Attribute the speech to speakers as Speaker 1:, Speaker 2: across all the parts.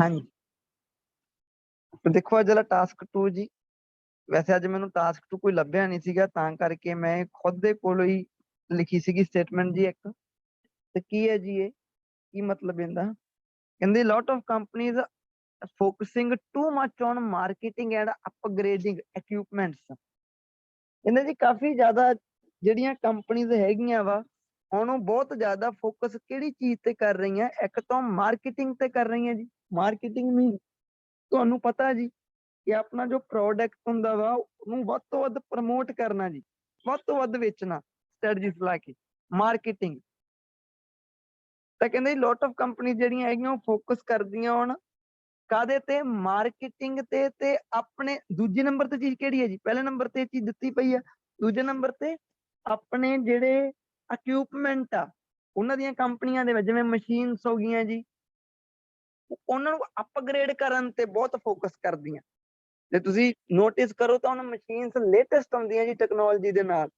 Speaker 1: हाँ जी, तो देखो ਅੱਜ ਵਾਲਾ ਟਾਸਕ 2 ਜੀ। ਵੈਸੇ ਅੱਜ ਮੈਨੂੰ ਟਾਸਕ 2 ਕੋਈ ਲੱਭਿਆ ਨਹੀਂ ਸੀਗਾ, ਤਾਂ ਕਰਕੇ ਮੈਂ ਖੁਦ ਦੇ ਕੋਲੋਂ ਹੀ ਲਿਖੀ ਸੀਗੀ ਸਟੇਟਮੈਂਟ ਜੀ ਇੱਕ। ਤੇ ਕੀ ਹੈ ਜੀ ਇਹ, ਕੀ ਮਤਲਬ ਇਹਦਾ? ਕਹਿੰਦੇ lot of companies focusing too much on marketing and upgrading equipments। ਕਹਿੰਦੇ ਜੀ ਕਾਫੀ ਜ਼ਿਆਦਾ ਜਿਹੜੀਆਂ ਕੰਪਨੀਜ਼ ਹੈਗੀਆਂ ਵਾ ਉਹਨੂੰ ਬਹੁਤ ਜ਼ਿਆਦਾ ਫੋਕਸ ਕਿਹੜੀ ਚੀਜ਼ ਤੇ ਕਰ ਰਹੀਆਂ? ਇੱਕ ਤਾਂ ਮਾਰਕੀਟਿੰਗ ਤੇ ਕਰ ਰਹੀਆਂ ਜੀ। ਮਾਰਕੀਟਿੰਗ ਮੀਨ ਤੁਹਾਨੂੰ ਪਤਾ ਜੀ ਕਿ ਆਪਣਾ ਜੋ ਪ੍ਰੋਡਕਟ ਹੁੰਦਾ ਵਾ ਉਹਨੂੰ ਵੱਧ ਤੋਂ ਵੱਧ ਪ੍ਰਮੋਟ ਕਰਨਾ ਜੀ, ਵੱਧ ਤੋਂ ਵੱਧ ਵੇਚਣਾ ਸਟ੍ਰੈਟਜੀਸ ਲਾ ਕੇ, ਮਾਰਕੀਟਿੰਗ। ਤਾਂ ਕਹਿੰਦੇ ਲੋਟ ਆਫ ਕੰਪਨੀ ਜਿਹੜੀਆਂ ਹੈਗੀਆਂ ਉਹ ਫੋਕਸ ਕਰਦੀਆਂ ਹੁਣ ਕਾਦੇ ਤੇ? ਮਾਰਕੀਟਿੰਗ ਤੇ ਆਪਣੇ ਦੂਜੇ ਨੰਬਰ ਤੇ ਚੀਜ਼ ਕਿਹੜੀ ਹੈ ਜੀ? ਪਹਿਲੇ ਨੰਬਰ ਤੇ ਇਹ ਚੀਜ਼ ਦਿੱਤੀ ਪਈ ਆ, ਦੂਜੇ ਨੰਬਰ ਤੇ ਆਪਣੇ ਜਿਹੜੇ ਇਕਵਿਪਮੈਂਟ ਆ ਉਹਨਾਂ ਦੀਆਂ ਕੰਪਨੀਆਂ ਦੇ ਵਿੱਚ, ਜਿਵੇਂ ਮਸ਼ੀਨਸ ਹੋ ਗਈਆਂ ਜੀ, ਉਹਨਾਂ ਨੂੰ ਅਪਗ੍ਰੇਡ ਕਰਨ ਤੇ ਬਹੁਤ ਫੋਕਸ ਕਰਦੀਆਂ। ਜੇ ਤੁਸੀਂ ਨੋਟਿਸ ਕਰੋ ਤਾਂ ਉਹਨਾਂ ਮਸ਼ੀਨਸ ਲੇਟੈਸਟ ਆਉਂਦੀਆਂ ਜੀ ਟੈਕਨੋਲੋਜੀ ਦੇ ਨਾਲ,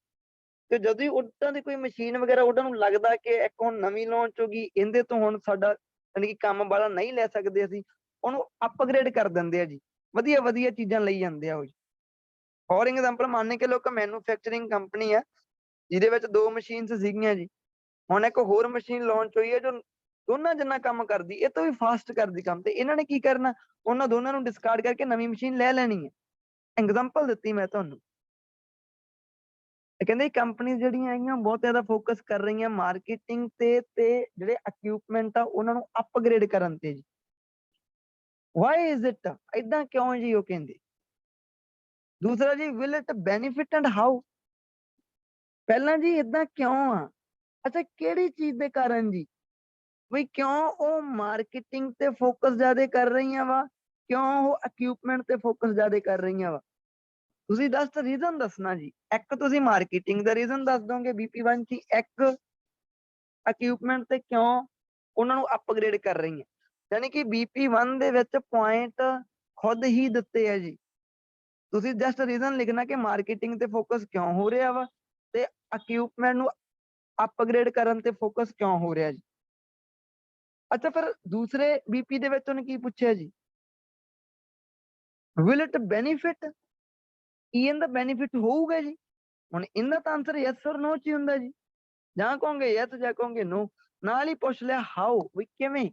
Speaker 1: ਤੇ ਜਦੋਂ ਹੀ ਉਹਨਾਂ ਦੀ ਕੋਈ ਮਸ਼ੀਨ ਵਗੈਰਾ ਉਹਨਾਂ ਨੂੰ ਲੱਗਦਾ ਕਿ ਇੱਕ ਹੁਣ ਨਵੀਂ ਲਾਂਚ ਹੋ ਗਈ, ਇਹਦੇ ਤੋਂ ਹੁਣ ਸਾਡਾ ਯਾਨੀ ਕਿ ਕੰਮ ਵਾਲਾ ਨਹੀਂ ਲੈ ਸਕਦੇ ਅਸੀਂ, ਉਹਨੂੰ ਅਪਗ੍ਰੇਡ ਕਰ ਦਿੰਦੇ ਆ ਜੀ, ਵਧੀਆ ਵਧੀਆ ਚੀਜ਼ਾਂ ਲਈ ਜਾਂਦੇ ਆ ਉਹ ਜੀ। ਫੋਰ ਐਗਜ਼ਾਮਪਲ ਮੰਨ ਕੇ ਲਓ ਕਿ ਮੈਨੂਫੈਕਚਰਿੰਗ ਕੰਪਨੀ ਆ ਜਿਹਦੇ ਵਿੱਚ 2 ਮਸ਼ੀਨਸ ਸੀਗੀਆਂ ਜੀ, ਹੁਣ ਇੱਕ ਹੋਰ ਮਸ਼ੀਨ ਲਾਂਚ ਹੋਈ ਹੈ ਜੋ ਦੋਨਾਂ ਜਿੰਨਾ ਕੰਮ ਕਰਦੀ, ਇਹ ਤੋਂ ਵੀ ਫਾਸਟ ਕਰਦੀ ਕੰਮ, ਤੇ ਇਹਨਾਂ ਨੇ ਕੀ ਕਰਨਾ? ਉਹਨਾਂ ਦੋਨਾਂ ਨੂੰ ਡਿਸਕਾਰਡ ਕਰਕੇ ਨਵੀਂ ਮਸ਼ੀਨ ਲੈ ਲੈਣੀ ਹੈ। ਐਗਜ਼ਾਮਪਲ ਦਿੱਤੀ ਮੈਂ ਤੁਹਾਨੂੰ। ਤੇ ਕਹਿੰਦੇ ਕੰਪਨੀ ਜਿਹੜੀਆਂ ਹੈਗੀਆਂ ਬਹੁਤ ਜ਼ਿਆਦਾ ਫੋਕਸ ਕਰ ਰਹੀਆਂ ਮਾਰਕੀਟਿੰਗ ਤੇ ਜਿਹੜੇ ਇਕਵਿਪਮੈਂਟ ਆ ਉਹਨਾਂ ਨੂੰ ਅਪਗ੍ਰੇਡ ਕਰਨ ਤੇ ਜੀ। Y is it? ਏਦਾਂ ਕਿਉਂ ਜੀ? ਉਹ ਕਹਿੰਦੇ। ਦੂਸਰਾ ਜੀ, will it benefit and how? ਪਹਿਲਾਂ ਜੀ ਏਦਾਂ ਕਿਉਂ ਆ? ਅੱਛਾ, ਕਿਹੜੀ ਚੀਜ਼ ਦੇ ਕਾਰਨ ਜੀ? ਵੀ ਕਿਉਂ ਉਹ ਮਾਰਕੀਟਿੰਗ ਤੇ ਫੋਕਸ ਜ਼ਿਆਦਾ ਕਰ ਰਹੀਆਂ ਵਾ, ਕਿਉਂ ਉਹ ਇਕਵਿਪਮੈਂਟ ਤੇ ਫੋਕਸ ਜ਼ਿਆਦਾ ਕਰ ਰਹੀਆਂ ਵਾ? ਤੁਸੀਂ ਰੀਜ਼ਨ ਦੱਸਣਾ ਜੀ। ਇੱਕ ਤੁਸੀਂ ਮਾਰਕੀਟਿੰਗ ਦਾ ਰੀਜ਼ਨ ਦੱਸ ਦੋਗੇ BP1 ਚ, ਇੱਕ ਇਕਵਿਪਮੈਂਟ ਤੇ ਕਿਉਂ ਉਹਨਾਂ ਨੂੰ ਅਪਗ੍ਰੇਡ ਕਰ ਰਹੀਆਂ। ਯਾਨੀ ਕਿ BP1 ਦੇ ਵਿੱਚ ਪੁਆਇੰਟ ਖੁਦ ਹੀ ਦਿੱਤੇ ਆ ਜੀ, ਤੁਸੀਂ ਜਸਟ ਰੀਜ਼ਨ ਲਿਖਣਾ ਕਿ ਮਾਰਕੀਟਿੰਗ ਤੇ ਫੋਕਸ ਕਿਉਂ ਹੋ ਰਿਹਾ ਵਾ ਤੇ ਇਕਵਿਪਮੈਂਟ ਨੂੰ ਅਪਗ੍ਰੇਡ ਕਰਨ ਤੇ ਫੋਕਸ ਕਿਉਂ ਹੋ ਰਿਹਾ ਜੀ। ਅੱਛਾ, ਫਿਰ ਦੂਸਰੇ BP ਦੇ ਵਿੱਚ ਉਹਨੇ ਕੀ ਪੁੱਛਿਆ ਜੀ? Will it benefit? ਕੀ ਇਹਦਾ ਬੈਨੀਫਿਟ ਹੋਊਗਾ ਜੀ? ਹੁਣ ਇਹਦਾ ਤਾਂ ਆਨਸਰ ਯੈਸ ਔਰ ਨੋ ਚ ਹੀ ਹੁੰਦਾ ਜੀ। ਜਾਂ ਕਹੋਗੇ ਯੈਸ ਜਾਂ ਕਹੋਗੇ ਨੋ। ਨਾਲ ਹੀ ਪੁੱਛ ਲਿਆ ਹਾਊ, ਵੀ ਕਿਵੇਂ?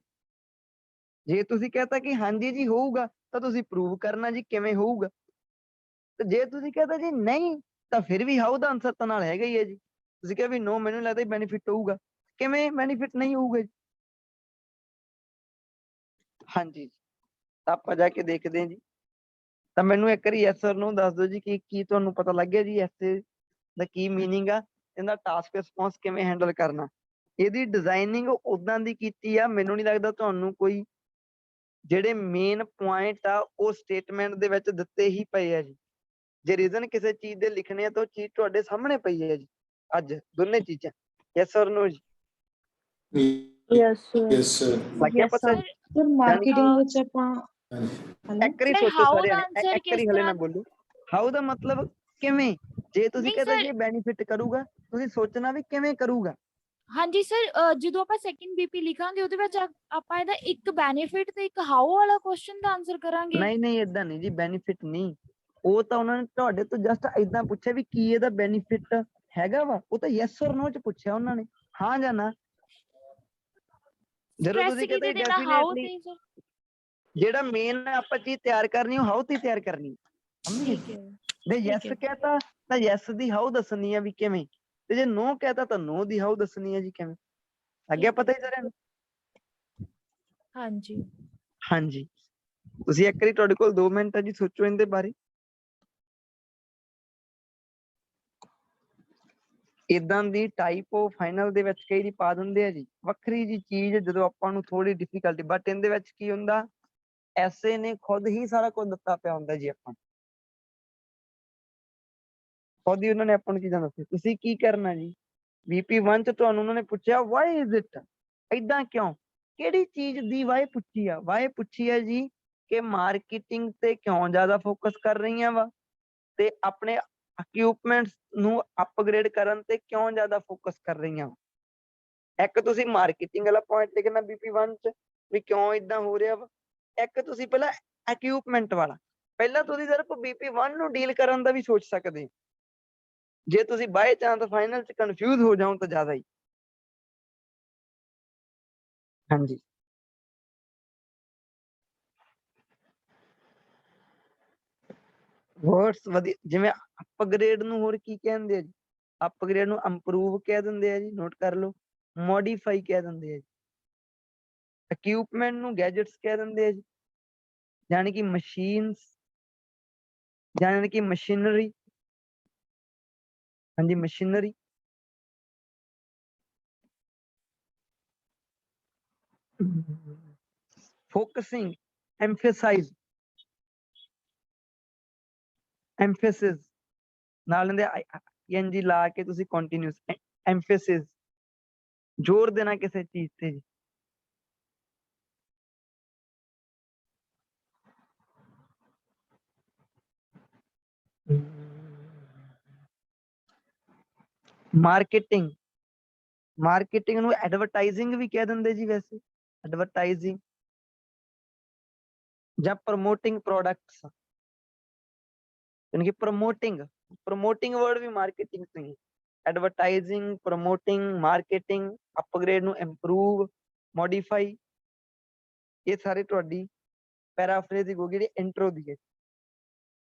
Speaker 1: ਜੇ ਤੁਸੀਂ ਕਹਤਾ ਕਿ ਹਾਂਜੀ ਜੀ ਹੋਊਗਾ ਤਾਂ ਤੁਸੀਂ ਪ੍ਰੂਵ ਕਰਨਾ ਜੀ ਕਿਵੇਂ ਹੋਊਗਾ, ਤੇ ਜੇ ਤੁਸੀਂ ਕਹਤਾ ਜੀ ਨਹੀਂ ਤਾਂ ਫਿਰ ਵੀ ਹਾਊ ਦਾ ਆਨਸਰ ਤਾਂ ਨਾਲ ਹੈਗਾ ਹੀ ਹੈ ਜੀ। ਤੁਸੀਂ ਕਿਹਾ ਵੀ ਨੋ, ਮੈਨੂੰ ਲੱਗਦਾ ਬੈਨੀਫਿਟ ਹੋਊਗਾ, ਕਿਵੇਂ ਬੈਨੀਫਿਟ ਨਹੀਂ ਹੋਊਗਾ ਜੀ? ਹਾਂਜੀ, ਤਾਂ ਆਪਾਂ ਜਾ ਕੇ ਦੇਖਦੇ ਹਾਂ ਜੀ। ਤਾਂ ਮੈਨੂੰ ਇੱਕ ਵਾਰੀ ਯੈਸ ਔਰ ਨੋ ਦੱਸ ਦਿਓ ਜੀ ਕਿ ਕੀ ਤੁਹਾਨੂੰ ਪਤਾ ਲੱਗ ਗਿਆ ਜੀ ਐਸੇ ਦਾ ਕੀ ਮੀਨਿੰਗ ਆ, ਇਹਦਾ ਟਾਸਕ ਰਿਸਪੌਂਸ ਕਿਵੇਂ ਹੈਂਡਲ ਕਰਨਾ। ਇਹਦੀ ਡਿਜ਼ਾਈਨਿੰਗ ਉਦਾਂ ਦੀ ਕੀਤੀ ਆ, ਮੈਨੂੰ ਨਹੀਂ ਲੱਗਦਾ ਤੁਹਾਨੂੰ ਕੋਈ ਜਿਹੜੇ ਮੇਨ ਪੁਆਇੰਟ ਆ ਉਹ ਸਟੇਟਮੈਂਟ ਦੇ ਵਿੱਚ ਦਿੱਤੇ ਹੀ ਪਏ ਆ ਜੀ। ਜੇ ਰੀਜ਼ਨ ਕਿਸੇ ਚੀਜ਼ ਦੇ ਲਿਖਣੇ ਆ ਤਾਂ ਉਹ ਚੀਜ਼ ਤੁਹਾਡੇ ਸਾਹਮਣੇ ਪਈ ਹੈ ਜੀ ਅੱਜ, ਦੋਨੇ ਚੀਜ਼ਾਂ। ਯੈਸ ਔਰ ਨੋ ਜੀ?
Speaker 2: Yes
Speaker 3: yes sir.
Speaker 1: ਲੱਗਿਆ ਪਤਾ ਜੀ?
Speaker 2: ਸਰ ਮਾਰਕੀਟਿੰਗ ਵਿੱਚ ਆਪਾਂ
Speaker 1: ਇੱਕ ਵਾਰੀ
Speaker 4: Sir,
Speaker 1: ਸੋਚੋ
Speaker 4: how
Speaker 1: ਸਾਰੇ
Speaker 4: ਦਾ
Speaker 1: ਜਾਣੇ,
Speaker 4: answer
Speaker 1: ਇੱਕ ਵਾਰੀ
Speaker 4: ਕਿਸ
Speaker 1: ਹਲੇ ਨਾ
Speaker 4: ਤਰ੍ਹਾਂ?
Speaker 1: ਬੋਲੋ। ਹਾਊ ਦਾ ਮਤਲਬ ਕਿਵੇਂ? ਜੇ ਤੁਸੀਂ
Speaker 4: ਨਹੀਂ
Speaker 1: ਕਹਿੰਦੇ
Speaker 4: sir,
Speaker 1: ਜੀ ਬੈਨੀਫਿਟ ਕਰੂਗਾ, ਤੁਸੀਂ ਸੋਚਣਾ ਵੀ ਕਿਵੇਂ ਕਰੂਗਾ।
Speaker 4: ਹਾਂਜੀ ਸਰ, ਜਦੋਂ ਆਪਾਂ ਸੈਕਿੰਡ BP ਲਿਖਾਂਗੇ ਉਹਦੇ ਵਿੱਚ ਆਪਾਂ ਇਹਦਾ ਇੱਕ ਬੈਨੀਫਿਟ ਤੇ ਇੱਕ ਹਾਊ ਵਾਲਾ ਕੁਐਸਚਨ ਦਾ ਆਨਸਰ ਕਰਾਂਗੇ।
Speaker 1: ਨਹੀਂ ਏਦਾਂ ਨਹੀਂ ਜੀ, ਬੈਨੀਫਿਟ ਨਹੀਂ। ਉਹ ਤਾਂ ਉਹਨਾਂ ਨੇ ਤੁਹਾਡੇ ਤੋਂ ਜਸਟ ਏਦਾਂ ਪੁੱਛਿਆ ਵੀ ਕੀ ਇਹਦਾ ਬੈਨੀਫਿਟ ਹੈਗਾ ਵਾ, ਉਹ ਤਾਂ ਯੈਸ ਔਰ ਨੋ ਚ ਪੁੱਛਿਆ ਉਹਨਾਂ ਨੇ, ਹਾਂ ਜਾਂ ਨਾ। ਜਦੋਂ
Speaker 4: ਸਟ੍ਰੈਸ
Speaker 1: ਤੁਸੀਂ
Speaker 4: ਕਿਤੇ
Speaker 1: ਕਹਿੰਦੇ
Speaker 4: ਦੇਣਾ ਹਾਊ
Speaker 1: ਡੈਫੀਨੇਟਲੀ,
Speaker 4: ਤੇ ਸਰ?
Speaker 1: ਜਿਹੜਾ ਮੇਨ ਆਪਾਂ ਚੀਜ਼ ਤਿਆਰ ਕਰਨੀ ਉਹ ਹਾਊ ਤੇ ਤਿਆਰ ਕਰਨੀ, ਸਮਝੇ?
Speaker 4: ਠੀਕ ਹੈ
Speaker 1: ਜੇ
Speaker 4: ਠੀਕ
Speaker 1: ਯੈਸ
Speaker 4: ਹੈ।
Speaker 1: ਕਹਤਾ ਤਾਂ ਯੈਸ ਦੀ ਹਾਊ ਦੱਸਣੀ ਆ ਵੀ ਕਿਵੇਂ, ਤੇ ਜੇ ਨੋ ਕਹਤਾ ਤਾਂ ਨੋ ਦੀ ਹਾਊ ਦੱਸਣੀ ਆ ਜੀ ਕਿਵੇਂ। ਅੱਗੇ ਪਤਾ ਹੀ ਸਾਰਿਆਂ ਨੂੰ?
Speaker 4: ਹਾਂਜੀ
Speaker 1: ਹਾਂਜੀ, ਤੁਸੀਂ ਇੱਕ ਵਾਰੀ, ਤੁਹਾਡੇ ਕੋਲ 2 ਮਿੰਟ ਆ ਜੀ, ਸੋਚੋ ਇਹਦੇ ਬਾਰੇ। ਇਦਾਂ ਦੀ ਟਾਈਪ ਉਹ ਫਾਈਨਲ ਦੇ ਵਿੱਚ ਕਈ ਵਾਰੀ ਪਾ ਦਿੰਦੇ ਆ ਜੀ, ਵੱਖਰੀ ਜੀ ਚੀਜ਼ ਜਦੋਂ ਆਪਾਂ ਨੂੰ ਥੋੜੀ ਡਿਫਿਕਲਟੀ, ਬਟ ਇਹਦੇ ਵਿੱਚ ਕੀ ਹੁੰਦਾ, ਐਸੇ ਨੇ ਖੁਦ ਹੀ ਸਾਰਾ ਕੁਝ ਦਿੱਤਾ ਪਿਆ ਹੁੰਦਾ ਜੀ ਆਪਾਂ ਨੂੰ, ਖੁਦ ਹੀ ਉਹਨਾਂ ਨੇ ਆਪਾਂ ਨੂੰ ਚੀਜ਼ਾਂ ਦੱਸੀ। ਤੁਸੀਂ ਕੀ ਕਰਨਾ ਜੀ? BP1 ਚ ਤੁਹਾਨੂੰ ਉਹਨਾਂ ਨੇ ਪੁੱਛਿਆ ਵਾਈ ਇਜ਼ ਇਟ, ਏਦਾਂ ਕਿਉਂ, ਕਿਹੜੀ ਚੀਜ਼ ਦੀ ਵਾਈ ਪੁੱਛੀ ਆ? ਵਾਈ ਪੁੱਛੀ ਆ ਜੀ ਕਿ ਮਾਰਕੀਟਿੰਗ ਤੇ ਕਿਉਂ ਜ਼ਿਆਦਾ ਫੋਕਸ ਕਰ ਰਹੀਆਂ ਵਾ ਤੇ ਆਪਣੇ ਇਕਵਿਪਮੈਂਟਸ ਨੂੰ ਅਪਗ੍ਰੇਡ ਕਰਨ ਤੇ ਕਿਉਂ ਜ਼ਿਆਦਾ ਫੋਕਸ ਕਰ ਰਹੀਆਂ ਵਾ। ਇੱਕ ਤੁਸੀਂ ਮਾਰਕੀਟਿੰਗ ਵਾਲਾ ਪੁਆਇੰਟ ਲਿਖਣਾ BP1 ਚ ਵੀ ਕਿਉਂ ਇਦਾਂ ਹੋ ਰਿਹਾ ਵਾ, ਇੱਕ ਤੁਸੀਂ ਪਹਿਲਾਂ ਇਕਵਿਪਮੈਂਟ ਵਾਲਾ, ਪਹਿਲਾਂ ਤੁਸੀਂ ਸਿਰਫ BP1 ਨੂੰ ਡੀਲ ਕਰਨ ਦਾ ਵੀ ਸੋਚ ਸਕਦੇ ਹੋ। ਜੇ ਤੁਸੀਂ ਬਾਏ ਚਾਂਸ ਫਾਈਨਲ ਚ ਕਨਫਿਊਜ਼ ਹੋ ਜਾਓ ਤਾਂ ਜ਼ਿਆਦਾ ਹੀ। ਹਾਂਜੀ ਵਰਡਸ ਵਧੀਆ, ਜਿਵੇਂ ਅਪਗ੍ਰੇਡ ਨੂੰ ਹੋਰ ਕੀ ਕਹਿੰਦੇ ਆ ਜੀ? ਅਪਗ੍ਰੇਡ ਨੂੰ ਇੰਪਰੂਵ ਕਹਿ ਦਿੰਦੇ ਆ ਜੀ, ਨੋਟ ਕਰ ਲਓ। ਮੋਡੀਫਾਈ ਕਹਿ ਦਿੰਦੇ ਆ ਜੀ। ਇਕਵਿਪਮੈਂਟ ਨੂੰ ਗੈਜਟਸ ਕਹਿ ਦਿੰਦੇ ਆ ਜੀ, ਯਾਨੀ ਕਿ ਮਸ਼ੀਨਸ, ਯਾਨੀ ਕਿ ਮਸ਼ੀਨਰੀ। ਹਾਂਜੀ ਮਸ਼ੀਨਰੀ। ਫੋਕਸਿੰਗ, ਐਮਫੇਸਾਈਜ਼, ਐਮਫੇਸਿਸ ਨਾਲ ਦੇ ਐਨਜੀ ਲਾ ਕੇ ਤੁਸੀਂ ਕੰਟੀਨਿਊਸ ਐਮਫੇਸਿਸ, ਜ਼ੋਰ ਦੇਣਾ ਕਿਸੇ ਚੀਜ਼ ਤੇ ਜੀ। ਮਾਰਕੀਟਿੰਗ, ਮਾਰਕੀਟਿੰਗ ਨੂੰ ਐਡਵਰਟਾਈਜ਼ਿੰਗ ਵੀ ਕਹਿ ਦਿੰਦੇ ਜੀ ਵੈਸੇ, ਐਡਵਰਟਾਈਜ਼ਿੰਗ ਜਾਂ ਪ੍ਰਮੋਟਿੰਗ ਪ੍ਰੋਡਕਟਸ, ਯਾਨੀ ਕਿ ਪ੍ਰਮੋਟਿੰਗ, ਪ੍ਰਮੋਟਿੰਗ ਵਰਡ ਵੀ ਮਾਰਕੀਟਿੰਗ ਤੋਂ ਹੀ। ਐਡਵਰਟਾਈਜ਼ਿੰਗ, ਪ੍ਰਮੋਟਿੰਗ, ਮਾਰਕੀਟਿੰਗ, ਅਪਗ੍ਰੇਡ ਨੂੰ ਇੰਪਰੂਵ, ਮੋਡੀਫਾਈ, ਇਹ ਸਾਰੇ ਤੁਹਾਡੀ ਪੈਰਾਫਰੇਜ਼ਿੰਗ ਹੋ ਗਈ ਜਿਹੜੀ ਇੰਟਰੋ ਦੀ ਹੈ।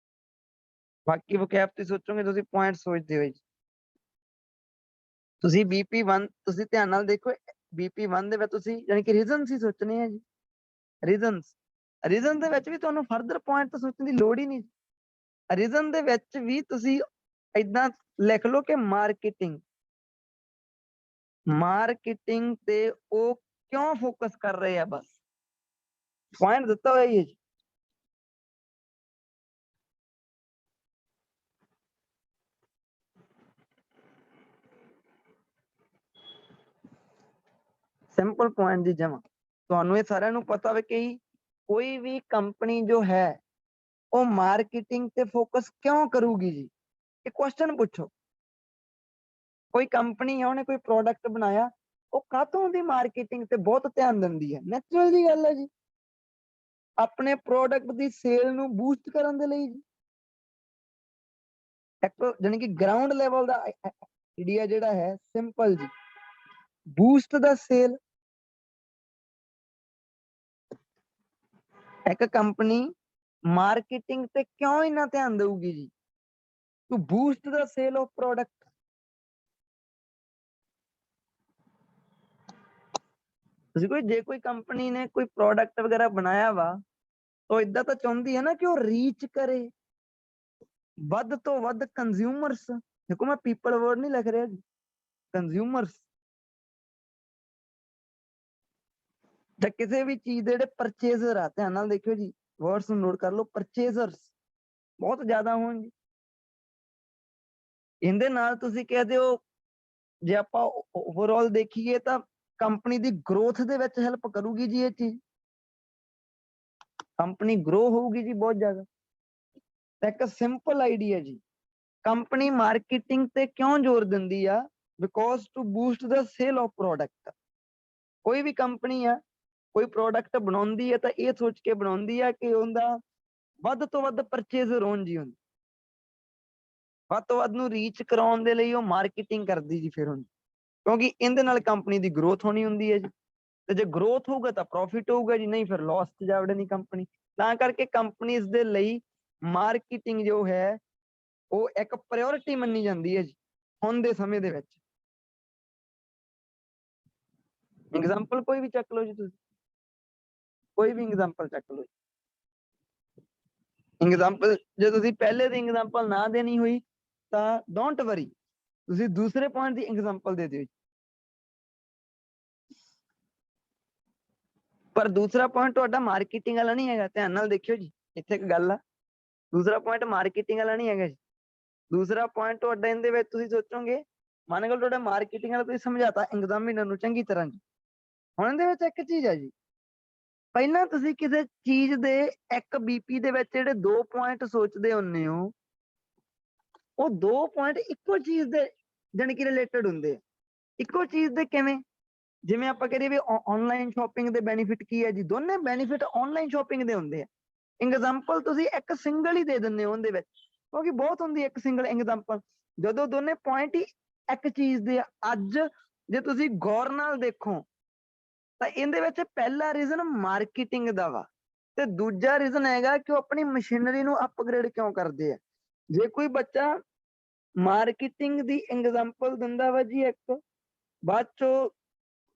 Speaker 1: ਬਾਕੀ ਵੋਕੈਬ ਤੁਸੀਂ ਸੋਚੋਗੇ, ਤੁਸੀਂ ਪੁਆਇੰਟ ਸੋਚਦੇ ਹੋ ਜੀ। ਤੁਸੀਂ BP1 ਤੁਸੀਂ ਧਿਆਨ ਨਾਲ ਦੇਖੋ, BP1 ਦੇ ਵਿੱਚ ਤੁਸੀਂ ਯਾਨੀ ਕਿ ਰੀਜ਼ਨਸ ਹੀ ਸੋਚਣੇ ਆ ਜੀ, ਰੀਜ਼ਨਸ। ਰੀਜ਼ਨ ਦੇ ਵਿੱਚ ਵੀ ਤੁਹਾਨੂੰ ਫਰਦਰ ਪੁਆਇੰਟ ਤਾਂ ਸੋਚਣ ਦੀ ਲੋੜ ਹੀ ਨਹੀਂ। ਰੀਜ਼ਨ ਦੇ ਵਿੱਚ ਵੀ ਤੁਸੀਂ ਏਦਾਂ ਲਿਖ ਲਓ ਕਿ ਮਾਰਕੀਟਿੰਗ, ਮਾਰਕੀਟਿੰਗ ਤੇ ਉਹ ਕਿਉਂ ਫੋਕਸ ਕਰ ਰਹੇ ਆ, ਬਸ ਪੁਆਇੰਟ ਦਿੱਤਾ ਹੋਇਆ ਹੀ ਹੈ ਜੀ। ਸਿੰਪਲ ਪੁਆਇੰਟ ਦੀ ਜਮਾ ਤੁਹਾਨੂੰ ਇਹ ਸਾਰਿਆਂ ਨੂੰ ਪਤਾ ਹੋਵੇ ਕਿ ਕੋਈ ਵੀ ਕੰਪਨੀ ਜੋ ਹੈ ਉਹ ਮਾਰਕੀਟਿੰਗ ਤੇ ਫੋਕਸ ਕਿਉਂ ਕਰੂਗੀ ਜੀ। ਇਹ ਕੁਐਸਚਨ ਪੁੱਛੋ, ਕੋਈ ਕੰਪਨੀ ਹੈ ਉਹਨੇ ਕੋਈ ਪ੍ਰੋਡਕਟ ਬਣਾਇਆ, ਉਹ ਕਾਹਤੋਂ ਦੀ ਮਾਰਕੀਟਿੰਗ ਤੇ ਬਹੁਤ ਧਿਆਨ ਦਿੰਦੀ ਹੈ? ਨੈਚੁਰਲ ਦੀ ਗੱਲ ਹੈ ਜੀ, ਆਪਣੇ ਪ੍ਰੋਡਕਟ ਦੀ ਸੇਲ ਨੂੰ ਬੂਸਟ ਕਰਨ ਦੇ ਲਈ ਜੀ। ਇੱਕ ਜਾਨੀ ਕਿ ਗਰਾਊਂਡ ਲੈਵਲ ਦਾ ਆਈਡੀਆ ਜਿਹੜਾ ਹੈ ਸਿੰਪਲ ਜੀ, ਬੂਸਟ ਦਾ ਸੇਲ। ਇੱਕ ਕੰਪਨੀ ਮਾਰਕੀਟਿੰਗ ਤੇ ਕਿਉਂ ਇੰਨਾ ਧਿਆਨ ਦੇਊਗੀ ਜੀ? To boost the sale of product. ਤੁਸੀਂ ਕੋਈ ਜੇ ਕੋਈ ਕੰਪਨੀ ਨੇ ਕੋਈ ਪ੍ਰੋਡਕਟ ਵਗੈਰਾ ਬਣਾਇਆ ਵਾ, ਤਾਂ ਇਦਾਂ ਤਾਂ ਚਾਹੁੰਦੀ ਹੈ ਨਾ ਕਿ ਉਹ ਰੀਚ ਕਰੇ ਵੱਧ ਤੋਂ ਵੱਧ ਕੰਜ਼ਿਊਮਰਸ। ਦੇਖੋ ਮੈਂ ਪੀਪਲ ਵਰਡ ਨਹੀਂ ਲਿਖ ਰਿਹਾ ਜੀ, ਕੰਜ਼ਿਊਮਰਸ। ਜਾਂ ਕਿਸੇ ਵੀ ਚੀਜ਼ ਦੇ ਜਿਹੜੇ ਪਰਚੇਜ਼ਰ ਆ, ਧਿਆਨ ਨਾਲ ਦੇਖਿਓ ਜੀ, ਵਰਡਸ ਨੂੰ ਨੋਟ ਕਰ ਲਓ, ਪਰਚੇਜ਼ਰਸ ਬਹੁਤ ਜ਼ਿਆਦਾ ਹੋਣ ਜੀ। ਇਹਦੇ ਨਾਲ ਤੁਸੀਂ ਕਹਦੇ ਹੋ ਜੇ ਆਪਾਂ ਓਵਰਆਲ ਦੇਖੀਏ ਤਾਂ ਕੰਪਨੀ ਦੀ ਗਰੋਥ ਦੇ ਵਿੱਚ ਹੈਲਪ ਕਰੂਗੀ ਜੀ ਇਹ ਚੀਜ਼, ਕੰਪਨੀ ਗਰੋ ਹੋਊਗੀ ਜੀ ਬਹੁਤ ਜ਼ਿਆਦਾ। ਤਾਂ ਇੱਕ ਸਿੰਪਲ ਆਈਡੀਆ ਜੀ, ਕੰਪਨੀ ਮਾਰਕੀਟਿੰਗ ਤੇ ਕਿਉਂ ਜ਼ੋਰ ਦਿੰਦੀ ਆ? Because to boost the sale of product. ਕੋਈ ਵੀ ਕੰਪਨੀ ਆ ਕੋਈ ਪ੍ਰੋਡਕਟ ਬਣਾਉਂਦੀ ਹੈ ਤਾਂ ਇਹ ਸੋਚ ਕੇ ਬਣਾਉਂਦੀ ਆ ਕਿ ਉਹਦਾ ਵੱਧ ਤੋਂ ਵੱਧ ਪਰਚੇਜ਼ਰ ਹੋਣ ਜੀ, ਹੁੰਦੀ ਵੱਧ ਤੋਂ ਵੱਧ ਨੂੰ ਰੀਚ ਕਰਾਉਣ ਦੇ ਲਈ ਉਹ ਮਾਰਕੀਟਿੰਗ ਕਰਦੀ ਜੀ ਫਿਰ ਹੁਣ, ਕਿਉਂਕਿ ਇਹਦੇ ਨਾਲ ਕੰਪਨੀ ਦੀ ਗਰੋਥ ਹੋਣੀ ਹੁੰਦੀ ਹੈ ਜੀ, ਤੇ ਜੇ ਗਰੋਥ ਹੋਊਗਾ ਤਾਂ ਪ੍ਰੋਫਿਟ ਹੋਊਗਾ ਜੀ, ਨਹੀਂ ਫਿਰ ਲਾਸ ਚ ਜਾ ਵੜਨੀ ਕੰਪਨੀ। ਤਾਂ ਕਰਕੇ ਕੰਪਨੀਜ਼ ਦੇ ਲਈ ਮਾਰਕੀਟਿੰਗ ਜੋ ਹੈ ਉਹ ਇੱਕ ਪ੍ਰਾਇੋਰਟੀ ਮੰਨੀ ਜਾਂਦੀ ਹੈ ਜੀ ਹੁਣ ਦੇ ਸਮੇਂ ਦੇ ਵਿੱਚ। ਐਗਜ਼ਾਮਪਲ ਕੋਈ ਵੀ ਚੱਕ ਲਓ ਜੀ, ਤੁਸੀਂ ਕੋਈ ਵੀ ਐਗਜ਼ਾਮਪਲ ਚੱਕ ਲਓ। ਐਗਜ਼ਾਮਪਲ ਜੇ ਤੁਸੀਂ ਪਹਿਲੇ ਦੀ ਐਗਜ਼ਾਮਪਲ ਨਾ ਦੇਣੀ ਹੋਈ ਤਾਂ ਡੋਂਟ ਵਰੀ, ਤੁਸੀਂ ਦੂਸਰੇ ਪੁਆਇੰਟ ਦੀ ਐਗਜ਼ਾਮਪਲ ਦੇ ਦਿਓ। ਪਰ ਦੂਸਰਾ ਪੁਆਇੰਟ ਤੁਹਾਡਾ ਮਾਰਕੀਟਿੰਗ ਵਾਲਾ ਨਹੀਂ ਹੈਗਾ, ਧਿਆਨ ਨਾਲ ਦੇਖਿਓ ਜੀ, ਇੱਥੇ ਇੱਕ ਗੱਲ ਆ, ਦੂਸਰਾ ਪੁਆਇੰਟ ਮਾਰਕੀਟਿੰਗ ਵਾਲਾ ਨਹੀਂ ਹੈਗਾ ਜੀ। ਦੂਸਰਾ ਪੁਆਇੰਟ ਤੁਹਾਡਾ ਇਹਦੇ ਵਿੱਚ ਤੁਸੀਂ ਸੋਚੋਗੇ, ਮੰਨ ਲਓ ਤੁਹਾਡਾ ਮਾਰਕੀਟਿੰਗ ਵਾਲਾ ਤੁਸੀਂ ਸਮਝਾਤਾ ਐਗਜ਼ਾਮੀਨਰ ਨੂੰ ਚੰਗੀ ਤਰ੍ਹਾਂ ਜੀ, ਹੁਣ ਇਹਦੇ ਵਿੱਚ ਇੱਕ ਚੀਜ਼ ਹੈ ਜੀ, ਪਹਿਲਾਂ ਤੁਸੀਂ ਕਿਸੇ ਚੀਜ਼ ਦੇ ਇੱਕ BP ਦੇ ਵਿੱਚ ਜਿਹੜੇ 2 ਪੁਆਇੰਟ ਸੋਚਦੇ ਹੁੰਦੇ ਹੋ, ਉਹ 2 ਪੁਆਇੰਟ ਇੱਕੋ ਚੀਜ਼ ਦੇ ਜਾਣੀ ਕਿ ਰਿਲੇਟਡ ਹੁੰਦੇ ਆ। ਇੱਕੋ ਚੀਜ਼ ਦੇ ਕਿਵੇਂ? ਜਿਵੇਂ ਆਪਾਂ ਕਰੀਏ ਵੀ ਆਨਲਾਈਨ ਸ਼ਾਪਿੰਗ ਦੇ ਬੈਨੀਫਿਟ ਕੀ ਹੈ ਜੀ, ਦੋਨੇ ਬੈਨੀਫਿਟ ਆਨਲਾਈਨ ਸ਼ਾਪਿੰਗ ਦੇ ਹੁੰਦੇ ਆ। ਐਗਜ਼ਾਮਪਲ ਤੁਸੀਂ ਇੱਕ ਸਿੰਗਲ ਹੀ ਦੇ ਦਿੰਦੇ ਹੋ ਉਹਦੇ ਵਿੱਚ, ਕਿਉਂਕਿ ਬਹੁਤ ਹੁੰਦੀ ਇੱਕ ਸਿੰਗਲ ਐਗਜ਼ਾਮਪਲ, ਜਦੋਂ ਦੋਨੇ ਪੁਆਇੰਟ ਹੀ ਇੱਕ ਚੀਜ਼ ਦੇ ਆ। ਅੱਜ ਜੇ ਤੁਸੀਂ ਗੌਰ ਨਾਲ ਦੇਖੋ ਤਾਂ ਇਹਦੇ ਵਿੱਚ ਪਹਿਲਾ ਰੀਜ਼ਨ ਮਾਰਕੀਟਿੰਗ ਦਾ ਵਾ, ਤੇ ਦੂਜਾ ਰੀਜ਼ਨ ਹੈਗਾ ਕਿ ਉਹ ਆਪਣੀ ਮਸ਼ੀਨਰੀ ਨੂੰ ਅਪਗ੍ਰੇਡ ਕਿਉਂ ਕਰਦੇ ਆ। ਜੇ ਕੋਈ ਬੱਚਾ ਮਾਰਕੀਟਿੰਗ ਦੀ ਐਗਜ਼ਾਮਪਲ ਦਿੰਦਾ ਵਾ ਜੀ ਇੱਕ, ਬਾਅਦ ਚੋਂ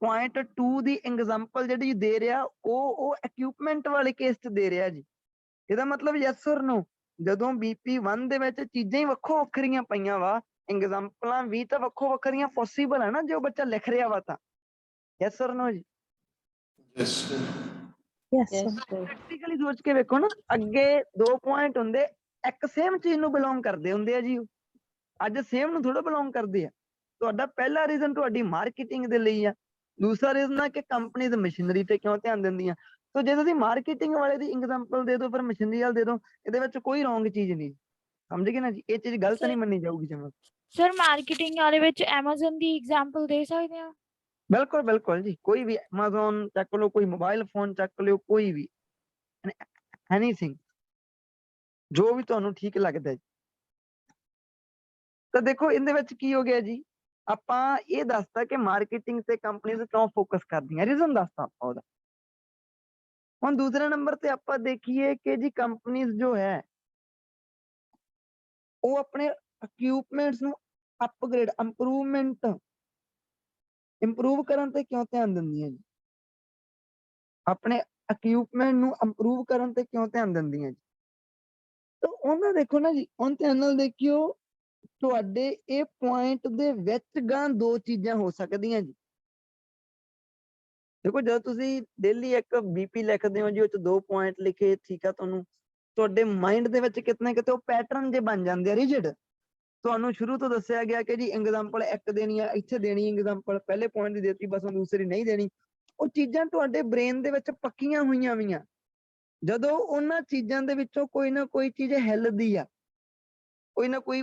Speaker 1: ਪੁਆਇੰਟ 2 ਦੀ ਐਗਜ਼ਾਮਪਲ ਜਿਹੜੀ ਦੇ ਰਿਹਾ ਉਹ ਇਕਵਿਪਮੈਂਟ ਵਾਲੇ ਕੇਸ 'ਚ ਦੇ ਰਿਹਾ ਜੀ, ਇਹਦਾ ਮਤਲਬ ਯੈਸ ਔਰ ਨੋ। ਜਦੋਂ ਬੀਪੀ 1 ਦੇ ਵਿੱਚ ਚੀਜ਼ਾਂ ਹੀ ਵੱਖੋ ਵੱਖਰੀਆਂ ਪਈਆਂ ਵਾ, ਐਗਜ਼ਾਮਪਲਾਂ ਵੀ ਤਾਂ ਵੱਖੋ ਵੱਖਰੀਆਂ ਪੋਸੀਬਲ ਹੈ ਨਾ ਜੇ ਉਹ ਬੱਚਾ ਲਿਖ ਰਿਹਾ ਵਾ ਤਾਂ। ਯੈਸ ਔਰ ਨੋ ਜੀ?
Speaker 2: Yes, sir.
Speaker 1: ਪ੍ਰੈਕਟੀਕਲੀ ਸੋਚ ਕੇ ਵੇਖੋ ਨਾ, ਅੱਗੇ 2 ਪੁਆਇੰਟ ਹੁੰਦੇ ਇੱਕ ਸੇਮ ਚੀਜ਼ ਨੂੰ ਬਿਲੋਂਗ ਕਰਦੇ ਹੁੰਦੇ ਆ ਜੀ, ਉਹ ਅੱਜ ਸੇਮ ਨੂੰ ਥੋੜਾ ਬਿਲੋਂਗ ਕਰਦੇ ਆ। ਤੁਹਾਡਾ ਪਹਿਲਾ ਰੀਜ਼ਨ ਤੁਹਾਡੀ ਮਾਰਕੀਟਿੰਗ ਦੇ ਲਈ ਆ, ਦੂਸਰਾ ਰੀਜ਼ਨ ਆ ਕਿ ਕੰਪਨੀਜ਼ ਮਸ਼ੀਨਰੀ ਤੇ ਕਿਉਂ ਧਿਆਨ ਦਿੰਦੀਆਂ। ਸੋ ਜੇ ਤੁਸੀਂ ਮਾਰਕੀਟਿੰਗ ਵਾਲੇ ਦੀ ਐਗਜ਼ਾਮਪਲ ਦੇ ਦਿਓ ਫਿਰ ਮਸ਼ੀਨਰੀ ਵਾਲ ਦੇ ਦਿਓ, ਇਹਦੇ ਵਿੱਚ ਕੋਈ ਰੋਂਗ ਚੀਜ਼ ਨਹੀਂ, ਸਮਝ ਗਏ ਨਾ ਜੀ? ਇਹ ਚੀਜ਼ ਗਲਤ ਨਹੀਂ ਮੰਨੀ ਜਾਊਗੀ ਜਿਵੇਂ।
Speaker 4: ਸਰ ਮਾਰਕੀਟਿੰਗ ਵਾਲੇ ਵਿੱਚ ਐਮਾਜ਼ਨ ਦੀ ਐਗਜ਼ਾਮਪਲ ਦੇ ਸਕਦੇ ਆ?
Speaker 1: ਬਿਲਕੁਲ ਬਿਲਕੁਲ ਜੀ, ਕੋਈ ਵੀ ਐਮਾਜ਼ੋਨ ਚੱਕ ਲਓ, ਕੋਈ ਮੋਬਾਈਲ ਫੋਨ ਚੱਕ ਲਿਓ, ਕੋਈ ਵੀ ਐਨੀਥਿੰਗ ਜੋ ਵੀ ਤੁਹਾਨੂੰ ਠੀਕ ਲੱਗਦਾ ਜੀ। ਤਾਂ ਦੇਖੋ ਇਹਦੇ ਵਿੱਚ ਕੀ ਹੋ ਗਿਆ ਜੀ, ਆਪਾਂ ਇਹ ਦੱਸਤਾ ਕਿ ਮਾਰਕੀਟਿੰਗ ਤੇ ਕੰਪਨੀਆਂ ਕਿਉਂ ਫੋਕਸ ਕਰਦੀਆਂ, ਰੀਜ਼ਨ ਦੱਸਤਾ ਆਪਾਂ ਉਹਦਾ। ਹੁਣ ਦੂਸਰੇ ਨੰਬਰ ਤੇ ਆਪਾਂ ਦੇਖੀਏ ਕਿ ਜੀ ਕੰਪਨੀਜ਼ ਜੋ ਹੈ ਉਹ ਆਪਣੇ ਇਕਵਿਪਮੈਂਟਸ ਨੂੰ ਅਪਗ੍ਰੇਡ ਇੰਪਰੂਵ ਕਰਨ ਤੇ ਕਿਉਂ ਧਿਆਨ ਦਿੰਦੀਆਂ ਜੀ, ਆਪਣੇ ਇਕਵਿਪਮੈਂਟ ਨੂੰ ਇੰਪਰੂਵ ਕਰਨ ਤੇ ਕਿਉਂ ਧਿਆਨ ਦਿੰਦੀਆਂ ਜੀ। ਤਾਂ ਉਹਨਾਂ ਦੇਖੋ ਨਾ ਜੀ, ਹੁਣ ਧਿਆਨ ਨਾਲ ਦੇਖਿਓ, ਤੁਹਾਡੇ ਇਹ ਪੁਆਇੰਟ ਦੇ ਵਿੱਚ ਗਾਂ 2 ਚੀਜ਼ਾਂ ਹੋ ਸਕਦੀਆਂ ਜੀ। ਦੇਖੋ ਜਦੋਂ ਤੁਸੀਂ ਡੇਲੀ ਇੱਕ ਬੀਪੀ ਲਿਖਦੇ ਹੋ ਜੀ, ਉਹ 'ਚ 2 ਪੁਆਇੰਟ ਲਿਖੇ, ਠੀਕ ਆ, ਤੁਹਾਨੂੰ ਤੁਹਾਡੇ ਮਾਈਂਡ ਦੇ ਵਿੱਚ ਕਿਤੇ ਨਾ ਕਿਤੇ ਉਹ ਪੈਟਰਨ ਜੇ ਬਣ ਜਾਂਦੇ ਆ ਰਿਜਿਡ। ਤੁਹਾਨੂੰ ਸ਼ੁਰੂ ਤੋਂ ਦੱਸਿਆ ਗਿਆ ਕਿ ਜੀ ਐਗਜ਼ਾਮਪਲ ਇੱਕ ਦੇਣੀ ਆ, ਇੱਥੇ ਦੇਣੀ ਐਗਜ਼ਾਮਪਲ, ਪਹਿਲੇ ਪੁਆਇੰਟ ਦੀ ਦੇਤੀ, ਬਸ ਹੁਣ ਦੂਸਰੀ ਨਹੀਂ ਦੇਣੀ। ਉਹ ਚੀਜ਼ਾਂ ਤੁਹਾਡੇ ਬ੍ਰੇਨ ਦੇ ਵਿੱਚ ਪੱਕੀਆਂ ਹੋਈਆਂ ਵੀਆਂ। ਜਦੋਂ ਉਹਨਾਂ ਚੀਜ਼ਾਂ ਦੇ ਵਿੱਚੋਂ ਕੋਈ ਨਾ ਕੋਈ ਚੀਜ਼ ਹਿੱਲਦੀ ਆ, ਕੋਈ ਨਾ ਕੋਈ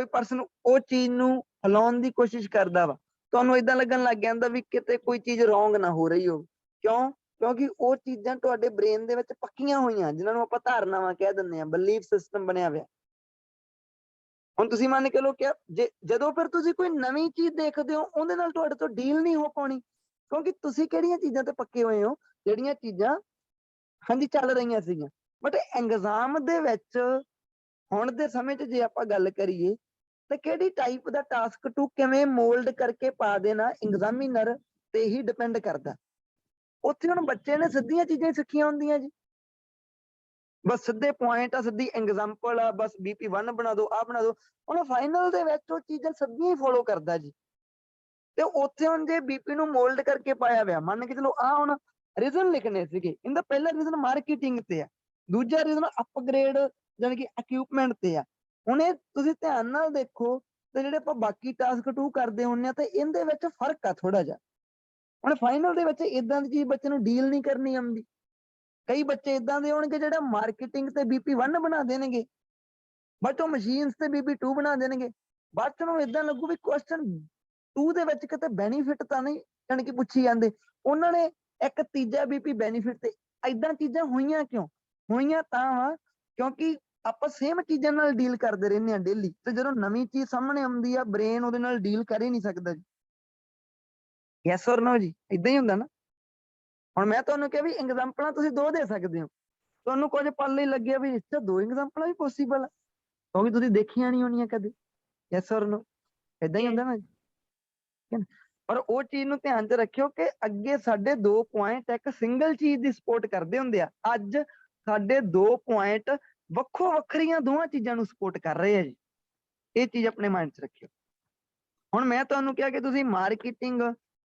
Speaker 1: ਪਰਸਨ ਉਹ ਚੀਜ਼ ਨੂੰ ਹਿਲਾਉਣ ਦੀ ਕੋਸ਼ਿਸ਼ ਕਰਦਾ ਵਾ, ਤੁਹਾਨੂੰ ਏਦਾਂ ਲੱਗਣ ਲੱਗ ਜਾਂਦਾ ਵੀ ਕਿਤੇ ਕੋਈ ਚੀਜ਼ ਰੋਂਗ ਨਾ ਹੋ ਰਹੀ ਹੋ। ਕਿਉਂ? ਕਿਉਂਕਿ ਉਹ ਚੀਜ਼ਾਂ ਤੁਹਾਡੇ ਬ੍ਰੇਨ ਦੇ ਵਿੱਚ ਪੱਕੀਆਂ ਹੋਈਆਂ, ਜਿਨ੍ਹਾਂ ਨੂੰ ਆਪਾਂ ਧਾਰਨਾਵਾਂ ਕਹਿ ਦਿੰਦੇ ਹਾਂ, ਬਲੀਫ ਸਿਸਟਮ ਬਣਿਆ ਹੋਇਆ। ਹੁਣ ਤੁਸੀਂ ਮੰਨ ਕੇ ਲਓ ਕਿ ਜਦੋਂ ਫਿਰ ਤੁਸੀਂ ਕੋਈ ਨਵੀਂ ਚੀਜ਼ ਦੇਖਦੇ ਹੋ, ਉਹਦੇ ਨਾਲ ਤੁਹਾਡੇ ਤੋਂ ਡੀਲ ਨਹੀਂ ਹੋ ਪਾਉਣੀ, ਕਿਉਂਕਿ ਤੁਸੀਂ ਕਿਹੜੀਆਂ ਚੀਜ਼ਾਂ ਤੇ ਪੱਕੇ ਹੋਏ ਹੋ, ਜਿਹੜੀਆਂ ਚੀਜ਼ਾਂ ਹਾਂਜੀ ਚੱਲ ਰਹੀਆਂ ਸੀਗੀਆਂ। ਬਟ ਐਗਜ਼ਾਮ ਦੇ ਵਿੱਚ ਹੁਣ ਦੇ ਸਮੇਂ 'ਚ ਜੇ ਆਪਾਂ ਗੱਲ ਕਰੀਏ ਤਾਂ ਕਿਹੜੀ ਟਾਈਪ ਦਾ ਟਾਸਕ ਟੂ ਕਿਵੇਂ ਮੋਲਡ ਕਰਕੇ ਪਾ ਦੇਣਾ ਐਗਜ਼ਾਮੀਨਰ ਤੇ ਹੀ ਡਿਪੈਂਡ ਕਰਦਾ। ਉੱਥੇ ਹੁਣ ਬੱਚੇ ਨੇ ਸਿੱਧੀਆਂ ਚੀਜ਼ਾਂ ਹੀ ਸਿੱਖੀਆਂ ਹੁੰਦੀਆਂ ਜੀ, ਬਸ ਸਿੱਧੇ ਪੁਆਇੰਟ ਆ, ਸਿੱਧੀ ਐਗਜ਼ਾਮਪਲ ਆ, ਬਸ ਬੀਪੀ 1 ਬਣਾ ਦਿਓ, ਆਹ ਬਣਾ ਦਿਓ। ਹੁਣ ਫਾਈਨਲ ਦੇ ਵਿੱਚ ਉਹ ਚੀਜ਼ਾਂ ਸਿੱਧੀਆਂ ਹੀ ਫੋਲੋ ਕਰਦਾ ਜੀ। ਤੇ ਉੱਥੇ ਹੁਣ ਜੇ ਬੀਪੀ ਨੂੰ ਮੋਲਡ ਕਰਕੇ ਪਾਇਆ ਹੋਇਆ, ਮੰਨ ਕੇ ਚਲੋ ਆਹ ਹੁਣ ਰੀਜ਼ਨ ਲਿਖਣੇ ਸੀਗੇ, ਇਹਦਾ ਪਹਿਲਾ ਰੀਜ਼ਨ ਮਾਰਕੀਟਿੰਗ ਤੇ ਆ, ਦੂਜਾ ਰੀਜ਼ਨ ਅਪਗ੍ਰੇਡ ਜਾਣੀ ਕਿ ਇਕਵਿਪਮੈਂਟ ਤੇ ਆ। ਹੁਣ ਇਹ ਤੁਸੀਂ ਧਿਆਨ ਨਾਲ ਦੇਖੋ ਤੇ ਜਿਹੜੇ ਆਪਾਂ ਬਾਕੀ ਟਾਸਕ ਟੂ ਕਰਦੇ ਹੁੰਦੇ ਆ ਤੇ ਇਹਦੇ ਵਿੱਚ ਫਰਕ ਆ ਥੋੜਾ ਜਿਹਾ। ਹੁਣ ਫਾਈਨਲ ਦੇ ਵਿੱਚ ਇਦਾਂ ਦੀ ਚੀਜ਼ ਬੱਚੇ ਨੂੰ ਡੀਲ ਨਹੀਂ ਕਰਨੀ ਆਉਂਦੀ। ਕਈ ਬੱਚੇ ਇਦਾਂ ਦੇ ਹੋਣਗੇ ਜਿਹੜਾ ਮਾਰਕੀਟਿੰਗ ਤੇ ਬੀਪੀ 1 ਬਣਾ ਦੇਣਗੇ, ਬਟ ਉਹ ਮਸ਼ੀਨਸ ਤੇ ਬੀਪੀ 2 ਬਣਾ ਦੇਣਗੇ। ਬਾਅਦ ਚ ਨੂੰ ਇਦਾਂ ਲੱਗੂ ਵੀ ਕੁਐਸਚਨ 2 ਦੇ ਵਿੱਚ ਕਿਤੇ ਬੈਨੀਫਿਟ ਤਾਂ ਨਹੀਂ ਜਾਣੀ ਕਿ ਪੁੱਛੀ ਜਾਂਦੇ, ਉਹਨਾਂ ਨੇ ਇੱਕ ਤੀਜਾ ਬੀਪੀ ਬੈਨੀਫਿਟ ਤੇ। ਇਦਾਂ ਚੀਜ਼ਾਂ ਹੋਈਆਂ ਕਿਉਂ? ਹੋਈਆਂ ਤਾਂ ਕਿਉਂਕਿ ਆਪਾਂ ਸੇਮ ਚੀਜ਼ਾਂ ਨਾਲ ਡੀਲ ਕਰਦੇ ਰਹਿੰਦੇ ਆ ਡੇਲੀ, ਤੇ ਜਦੋਂ ਨਵੀਂ ਚੀਜ਼ ਸਾਹਮਣੇ ਆਉਂਦੀ ਆ ਬ੍ਰੇਨ ਉਹਦੇ ਨਾਲ ਡੀਲ ਕਰ ਹੀ ਨਹੀਂ ਸਕਦਾ ਜੀ। ਯੈਸ ਔਰ ਨੋ ਜੀ? ਇਦਾਂ ਹੀ ਹੁੰਦਾ ਨਾ। ਹੁਣ ਮੈਂ ਤੁਹਾਨੂੰ ਕਿਹਾ ਵੀ ਐਗਜ਼ਾਮਪਲਾਂ ਤੁਸੀਂ 2 ਦੇ ਸਕਦੇ ਹੋ, ਤੁਹਾਨੂੰ ਕੁਝ ਪਲ ਲਈ ਲੱਗਿਆ ਵੀ ਇਸ 'ਚ 2 ਐਗਜ਼ਾਮਪਲਾਂ ਵੀ ਪੋਸੀਬਲ ਆ, ਕਿਉਂਕਿ ਤੁਸੀਂ ਦੇਖੀਆਂ ਨਹੀਂ ਹੋਣੀਆਂ ਕਦੇ। ਯੈਸ ਔਰ ਨੋ? ਇਦਾਂ ਹੀ ਹੁੰਦਾ ਨਾ ਜੀ। ਪਰ ਉਹ ਚੀਜ਼ ਨੂੰ ਧਿਆਨ 'ਚ ਰੱਖਿਓ ਕਿ ਅੱਗੇ ਸਾਡੇ 2 ਪੁਆਇੰਟ ਇੱਕ ਸਿੰਗਲ ਚੀਜ਼ ਦੀ ਸਪੋਰਟ ਕਰਦੇ ਹੁੰਦੇ ਆ, ਅੱਜ ਸਾਡੇ 2 ਪੁਆਇੰਟ ਵੱਖੋ ਵੱਖਰੀਆਂ ਦੋਵਾਂ ਚੀਜ਼ਾਂ ਨੂੰ ਸਪੋਰਟ ਕਰ ਰਹੇ ਆ ਜੀ। ਇਹ ਚੀਜ਼ ਆਪਣੇ ਮਾਈਂਡ 'ਚ ਰੱਖਿਓ। ਹੁਣ ਮੈਂ ਤੁਹਾਨੂੰ ਕਿਹਾ ਕਿ ਤੁਸੀਂ ਮਾਰਕੀਟਿੰਗ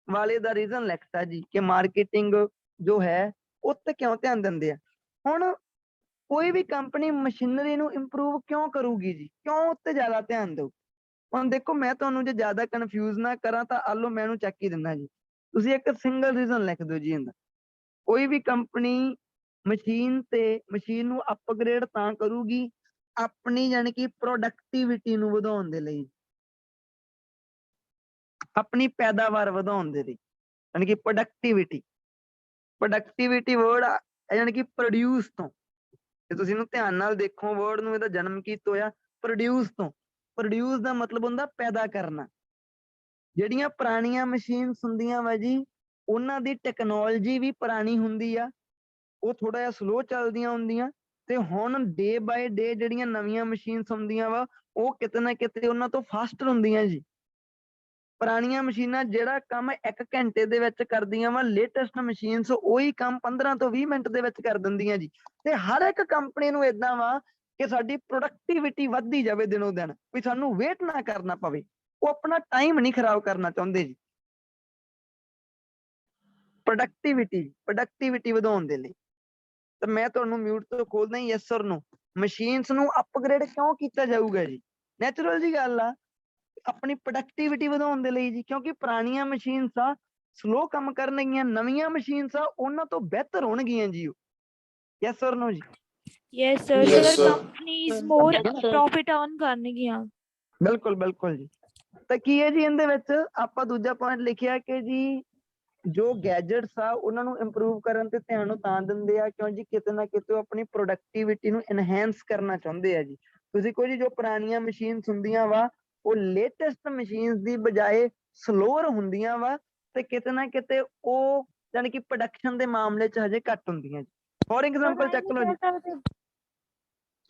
Speaker 1: ਵਾਲੇ ਦਾ ਰੀਜ਼ਨ ਲਿਖਤਾ ਜੀ ਕਿ ਮਾਰਕੀਟਿੰਗ ਜੋ ਹੈ ਉਹ ਤੇ ਕਿਉਂ ਧਿਆਨ ਦਿੰਦੇ ਆ। ਹੁਣ ਕੋਈ ਵੀ ਕੰਪਨੀ ਮਸ਼ੀਨਰੀ ਨੂੰ ਇੰਪਰੂਵ ਕਿਉਂ ਕਰੂਗੀ ਜੀ, ਕਿਉਂ ਉੱਤੇ ਜ਼ਿਆਦਾ ਧਿਆਨ ਦਊ? ਹੁਣ ਦੇਖੋ ਮੈਂ ਤੁਹਾਨੂੰ ਜੇ ਜ਼ਿਆਦਾ ਕਨਫਿਊਜ਼ ਨਾ ਕਰਾਂ ਤਾਂ ਆਲੋ ਮੈਂ ਇਹਨੂੰ ਚੱਕ ਹੀ ਦਿੰਦਾ ਜੀ, ਤੁਸੀਂ ਇੱਕ ਸਿੰਗਲ ਰੀਜ਼ਨ ਲਿਖ ਦਿਓ ਜੀ ਇਹਦਾ। ਕੋਈ ਵੀ ਕੰਪਨੀ ਮਸ਼ੀਨ ਨੂੰ ਅਪਗ੍ਰੇਡ ਤਾਂ ਕਰੂਗੀ ਆਪਣੀ ਜਾਣੀ ਕਿ ਪ੍ਰੋਡਕਟਿਵਿਟੀ ਨੂੰ ਵਧਾਉਣ ਦੇ ਲਈ, ਆਪਣੀ ਪੈਦਾਵਾਰ ਵਧਾਉਣ ਦੇ ਲਈ। ਯਾਨੀ ਕਿ ਪ੍ਰੋਡਕਟਿਵਿਟੀ ਵਰਡ ਯਾਨੀ ਕਿ ਪ੍ਰੋਡਿਊਸ ਤੋਂ, ਜੇ ਤੁਸੀਂ ਇਹਨੂੰ ਧਿਆਨ ਨਾਲ ਦੇਖੋ ਵਰਡ ਨੂੰ, ਇਹਦਾ ਜਨਮ ਕਿੱਥੋਂ ਹੋਇਆ? ਪ੍ਰੋਡਿਊਸ ਤੋਂ। ਪ੍ਰੋਡਿਊਸ ਦਾ ਮਤਲਬ ਹੁੰਦਾ ਪੈਦਾ ਕਰਨਾ। ਜਿਹੜੀਆਂ ਪੁਰਾਣੀਆਂ ਮਸ਼ੀਨਸ ਹੁੰਦੀਆਂ ਵਾ ਜੀ, ਉਹਨਾਂ ਦੀ ਟੈਕਨੋਲੋਜੀ ਵੀ ਪੁਰਾਣੀ ਹੁੰਦੀ ਆ, ਉਹ ਥੋੜਾ ਜਿਹਾ ਸਲੋ ਚੱਲਦੀਆਂ ਹੁੰਦੀਆਂ, ਤੇ ਹੁਣ ਡੇ ਬਾਏ ਡੇ ਜਿਹੜੀਆਂ ਨਵੀਆਂ ਮਸ਼ੀਨਸ ਹੁੰਦੀਆਂ ਵਾ, ਉਹ ਕਿਤੇ ਨਾ ਕਿਤੇ ਉਹਨਾਂ ਤੋਂ ਫਾਸਟਰ ਹੁੰਦੀਆਂ ਜੀ। ਪੁਰਾਣੀਆਂ ਮਸ਼ੀਨਾਂ ਜਿਹੜਾ ਕੰਮ 1 ਘੰਟੇ ਦੇ ਵਿੱਚ ਕਰਦੀਆਂ ਵਾ, ਲੇਟੈਸਟ ਮਸ਼ੀਨਸ ਉਹੀ ਕੰਮ 15 ਤੋਂ 20 ਮਿੰਟ ਦੇ ਵਿੱਚ ਕਰ ਦਿੰਦੀਆਂ ਜੀ। ਤੇ ਹਰ ਇੱਕ ਕੰਪਨੀ ਨੂੰ ਏਦਾਂ ਵਾ ਕਿ ਸਾਡੀ ਪ੍ਰੋਡਕਟਿਵਿਟੀ ਵੱਧਦੀ ਜਾਵੇ ਦਿਨੋਂ ਦਿਨ, ਵੀ ਸਾਨੂੰ ਵੇਟ ਨਾ ਕਰਨਾ ਪਵੇ। ਉਹ ਆਪਣਾ ਟਾਈਮ ਨਹੀਂ ਖਰਾਬ ਕਰਨਾ ਚਾਹੁੰਦੇ ਜੀ। ਪ੍ਰੋਡਕਟਿਵਿਟੀ ਵਧਾਉਣ ਦੇ ਲਈ। ਤਾਂ ਮੈਂ ਤੁਹਾਨੂੰ ਮਿਊਟ ਤੋਂ ਖੋਲਦਾ ਹੀ, ਯੈਸ ਔਰ ਨੋ, ਮਸ਼ੀਨਸ ਨੂੰ ਅਪਗ੍ਰੇਡ ਕਿਉਂ ਕੀਤਾ ਜਾਊਗਾ ਜੀ? ਨੈਚੁਰਲ ਜੀ ਗੱਲ ਆ, ਆਪਣੀ ਪ੍ਰੋਡਕਟਿਵਿਟੀ ਵਧਾਉਣ ਦੇ ਲਈ ਜੀ, ਕਿਉਂਕਿ ਪੁਰਾਣੀਆਂ ਮਸ਼ੀਨਸ ਆ ਸਲੋ ਕੰਮ ਕਰਨਗੀਆਂ, ਨਵੀਆਂ ਮਸ਼ੀਨਸ ਆ ਉਹਨਾਂ ਤੋਂ ਬਿਹਤਰ ਹੋਣਗੀਆਂ ਜੀ ਉਹ। ਯੈਸ ਔਰ ਨੋ ਜੀ?
Speaker 4: Yes sir,
Speaker 2: Yes,
Speaker 4: sir
Speaker 2: sir.
Speaker 4: Companies more
Speaker 2: Yes, sir.
Speaker 4: Profit earn ਕਰਨਗੀਆਂ।
Speaker 1: ਬਿਲਕੁਲ ਬਿਲਕੁਲ ਜੀ। ਤਾਂ ਕੀ ਹੈ ਜੀ ਇਹਦੇ ਵਿੱਚ ਆਪਾਂ ਦੂਜਾ ਪੁਆਇੰਟ ਲਿਖਿਆ ਕਿ ਜੀ ਜੋ ਗੈਜਟਸ ਆ ਉਹਨਾਂ ਨੂੰ ਇੰਪਰੂਵ ਕਰਨ ਤੇ ਧਿਆਨ ਉਹ ਤਾਂ ਦਿੰਦੇ ਆ ਕਿਉਂ ਜੀ ਕਿਤੇ ਨਾ ਕਿਤੇ ਉਹ ਆਪਣੀ ਪ੍ਰੋਡਕਟਿਵਿਟੀ ਨੂੰ ਇਨਹੈਂਸ ਕਰਨਾ ਚਾਹੁੰਦੇ ਆ ਜੀ। ਤੁਸੀਂ ਕਹੋ ਜੀ ਜੋ ਪੁਰਾਣੀਆਂ ਮਸ਼ੀਨਸ ਹੁੰਦੀਆਂ ਵਾ ਉਹ ਲੇਟੈਸਟ ਮਸ਼ੀਨਸ ਦੀ ਬਜਾਏ ਸਲੋਅਰ ਹੁੰਦੀਆਂ ਵਾ, ਤੇ ਕਿਤੇ ਨਾ ਕਿਤੇ ਉਹ ਯਾਨੀ ਕਿ ਪ੍ਰੋਡਕਸ਼ਨ ਦੇ ਮਾਮਲੇ 'ਚ ਹਜੇ ਘੱਟ ਹੁੰਦੀਆਂ ਜੀ। ਫੋਰ ਐਗਜ਼ਾਮਪਲ ਚੱਕ ਲਓ ਜੀ,